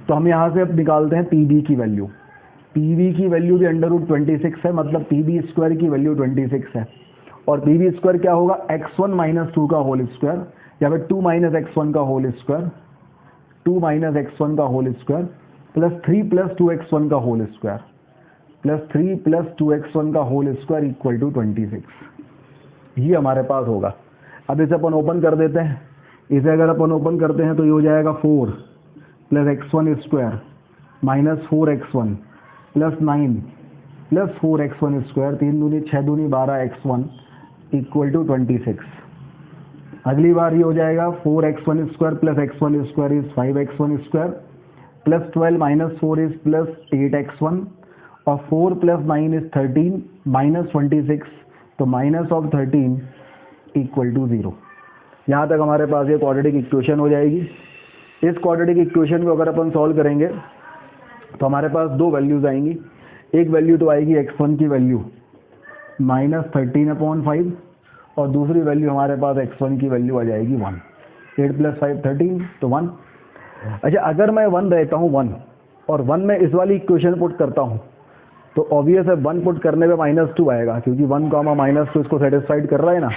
तो हम यहाँ से अब निकालते हैं PB की वैल्यू। PB की वैल्यू भी अंडर रूट 26 है, मतलब PB स्क्वायर की वैल्यू 26 है। और PB स्क्वायर क्या होगा, x1 - 2 का होल स्क्वायर, या फिर 2 - x1 का होल स्क्वायर, 2 - x1 का होल स्क्वायर प्लस 3 + 2x1 का whole square. Plus 3 plus 2x1 का होल स्क्वायर इक्वल टू 26, ये हमारे पास होगा। अब इसे अपन ओपन कर देते हैं। इसे अगर अपन ओपन करते हैं तो ये हो जाएगा 4 plus x1 square minus 4x1 plus 9 plus 4x1 square, 3 दूनी 6 दूनी 12 x1 इक्वल टू 26। अगली बार ये हो जाएगा 4x1 square plus x1 square is 5x1 square plus 12 minus 4 is plus 8x1 और 4 प्लस 9 इज 13 माइनस 26, तो माइनस ऑफ 13 इक्वल टू 0। यहाँ तक हमारे पास ये क्वाड्रेटिक इक्वेशन हो जाएगी। इस क्वाड्रेटिक इक्वेशन को अगर अपन सॉल्व करेंगे तो हमारे पास दो वैल्यूज आएंगी। एक वैल्यू तो आएगी x1 की वैल्यू -13/5 और दूसरी वैल्यू हमारे पास x1 की वैल्यू आ जाएगी 1। 8 + 5 13 तो 1। अच्छा, अगर मैं 1 रहता हूँ 1 और 1 में इस वाली इक्वेशन पुट करता हूँ तो ऑब्वियस है 1 पुट करने पे -2 आएगा, क्योंकि 1, -2 इसको सेटिस्फाइड कर रहा है ना।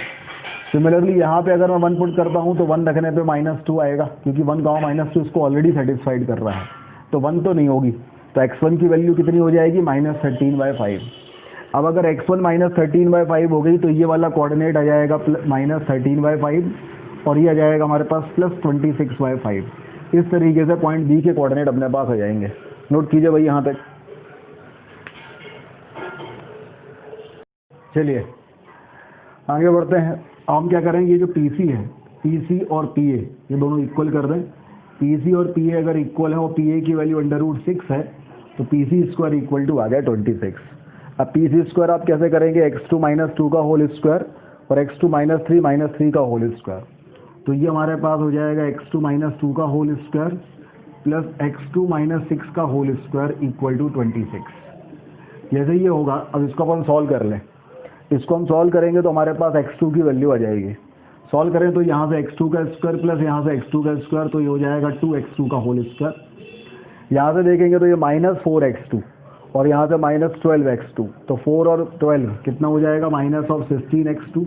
सिमिलरली यहाँ पे अगर मैं 1 पुट करता हूँ तो 1 रखने पे -2 आएगा, क्योंकि 1, -2 इसको ऑलरेडी सेटिस्फाइड कर रहा है, तो 1 तो नहीं होगी। तो x1 की वैल्यू कितनी हो जाएगी -13/5। अब अगर x1 -13/5 हो गई तो ये वाला कोऑर्डिनेट आ जाएगा -13/5 और ये आ जाएगा हमारे पास +26/5। इस तरीके से पॉइंट बी के कोऑर्डिनेट अपने पास आ जाएंगे। नोट कीजिए भाई यहाँ तक। चलिए आगे बढ़ते हैं। हम क्या करेंगे, ये जो PC है, PC और PA ये दोनों इक्वल कर दें। PC और PA अगर इक्वल है और PA की वैल्यू √6 है तो PC स्क्वायर इक्वल टू आ गया 26। अब PC स्क्वायर आप कैसे करेंगे, x2 - 2 का होल स्क्वायर और x2 - 3 का होल स्क्वायर। तो ये हमारे पास हो जाएगा x2 - 2 का होल स्क्वायर प्लस x2 - 6 का होल स्क्वायर इक्वल टू 26। जैसे ये होगा, अब इसको अपन सॉल्व कर लें। इसको हम सॉल्व करेंगे तो हमारे पास x2 की वैल्यू आ जाएगी। सॉल्व करें तो यहाँ से x2 का स्क्वायर प्लस यहाँ से x2 का स्क्वायर, तो ये हो जाएगा 2x2 का होल स्क्वायर। यहाँ से देखेंगे तो ये -4x2 और यहाँ से -12x2, तो 4 और 12 कितना हो जाएगा -16x2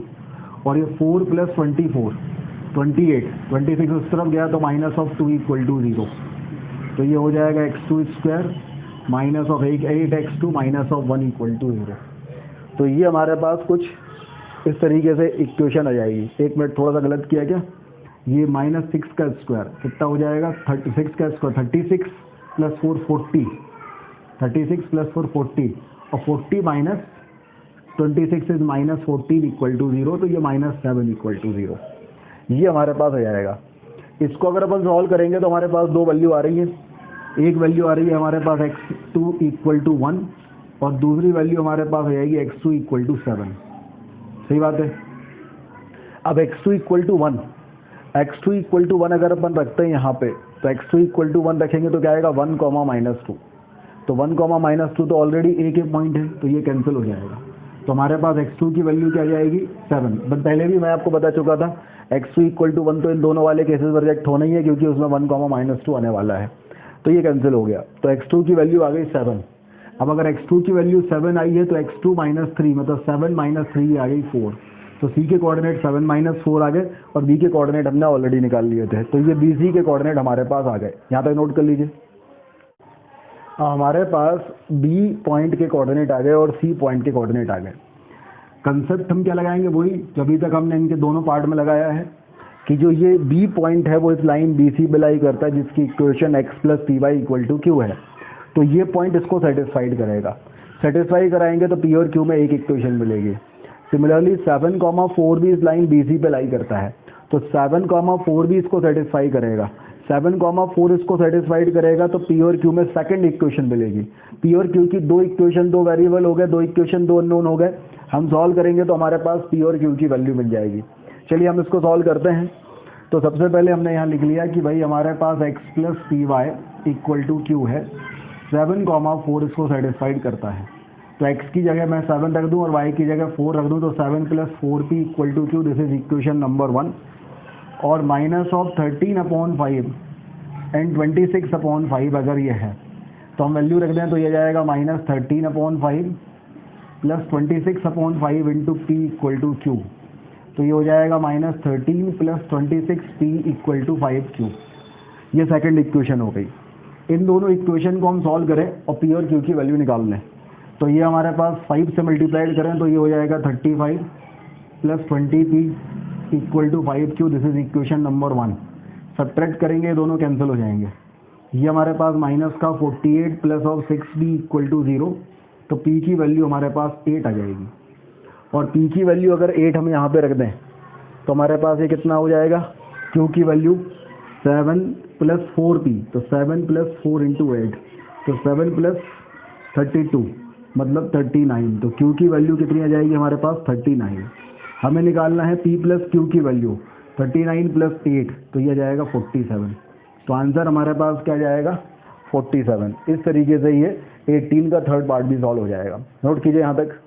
और ये 4 + 24 28, 26 उस तरफ गया तो -2 इक्वल टू 0। तो ये हो जाएगा x2 square -8x2 -1 equal to 0। तो ये हमारे पास कुछ इस तरीके से इक्वेशन आ जाएगी। एक मिनट, थोड़ा सा गलत किया क्या, ये -6 का स्क्वायर कितना हो जाएगा 36 का स्क्वायर, 36 + 4 40, 36 + 4 40 और 40 - 26 इज -14 इक्वल टू 0, तो ये -7 इक्वल टू 0 ये हमारे पास आ जाएगा। इसको अगर अपन सॉल्व करेंगे तो हमारे पास दो वैल्यू आ रही है। एक वैल्यू आ रही है हमारे पास x2 इक्वल टू 1 और दूसरी वैल्यू हमारे पास आ जाएगी x2 इक्वल टू 7। सही बात है। अब x2 equal to 1, x2 equal to 1 अगर अपन रखते हैं यहाँ पे तो x2 इक्वल टू 1 रखेंगे तो क्या आएगा 1, -2। तो 1, -2 तो ऑलरेडी एक ही पॉइंट है, तो ये कैंसिल हो जाएगा। तो हमारे पास x2 की वैल्यू क्या जाएगी 7। बट पहले भी मैं आपको बता चुका था x2 इक्वल टू 1 तो इन दोनों वाले केसेस पर रिजेक्ट होना ही है, क्योंकि उसमें 1, -2 आने वाला है, तो ये कैंसिल हो गया। तो x2 की वैल्यू आ गई 7। अब अगर x2 की वैल्यू 7 आई है तो x2 - 3 मतलब 7 - 3 आ गई 4। तो C के कोऑर्डिनेट 7 - 4 आ गए और B के कोऑर्डिनेट हमने ऑलरेडी निकाल लिए थे, तो ये BC के कोऑर्डिनेट हमारे पास आ गए। यहाँ तक नोट कर लीजिए। हमारे पास B पॉइंट के कोऑर्डिनेट आ गए और C पॉइंट के कोऑर्डिनेट आ गए। कंसेप्ट हम क्या लगाएंगे, वही जो अभी तक हमने इनके दोनों पार्ट में लगाया है कि जो ये B पॉइंट है वो इस लाइन BC पे लाई करता है, जिसकी इक्वेशन x + py = q है। तो ये पॉइंट इसको सेटिस्फाइड करेगा। सेटिस्फाई कराएंगे तो P और Q में एक इक्वेशन मिलेगी। सिमिलरली 7, 4 भी इस लाइन BC पे लाई करता है, तो 7, 4 भी इसको सेटिस्फाई करेगा। 7, 4 इसको सेटिस्फाइड करेगा तो P और Q में सेकंड इक्वेशन मिलेगी। P और Q की दो इक्वेशन, दो वेरिएबल हो गए, दो इक्वेशन, दो अननोन हो गए। हम सॉल्व करेंगे तो हमारे पास P और Q की वैल्यू मिल जाएगी। चलिए हम इसको सॉल्व करते हैं। तो सबसे पहले हमने यहाँ लिख लिया कि भाई हमारे पास x + py = q है। 7, 4 इसको सेटिस्फाइड करता है, तो x की जगह मैं 7 रख दूं और y की जगह 4 रख दूं, तो 7 + 4p = q, this is equation number 1। और -13/5 एंड 26/5 अगर ये है तो हम वैल्यू रख दें तो ये जाएगा -13/5 + 26/5 इंटू p = q, तो ये हो जाएगा -13 + 26p = 5q। ये सेकंड इक्वेशन हो गई। इन दोनों इक्वेशन को हम सॉल्व करें और P और Q की वैल्यू निकाल लें तो ये हमारे पास 5 से मल्टीप्लाइड करें तो ये हो जाएगा 35 plus 20p equal to 5q। This is equation number 1। Subtract करेंगे ये दोनों कैंसिल हो जाएंगे। ये हमारे पास माइनस का 48 plus of 6b equal to 0, तो p की वैल्यू हमारे पास 8 आ जाएगी। और p की वैल्यू अगर 8 हम यहाँ पे रख दें तो हमारे पास ये कितना हो जाएगा, q की वैल्यू 7 प्लस 4p, तो 7 प्लस 4 इंटू 8, तो 7 प्लस 32 मतलब 39। तो q की वैल्यू कितनी आ जाएगी हमारे पास 39। हमें निकालना है p प्लस q की वैल्यू 39 प्लस 8, तो ये जाएगा 47। तो आंसर हमारे पास क्या जाएगा 47। इस तरीके से ये 18 का थर्ड पार्ट भी सॉल्व हो जाएगा। नोट कीजिए यहाँ तक।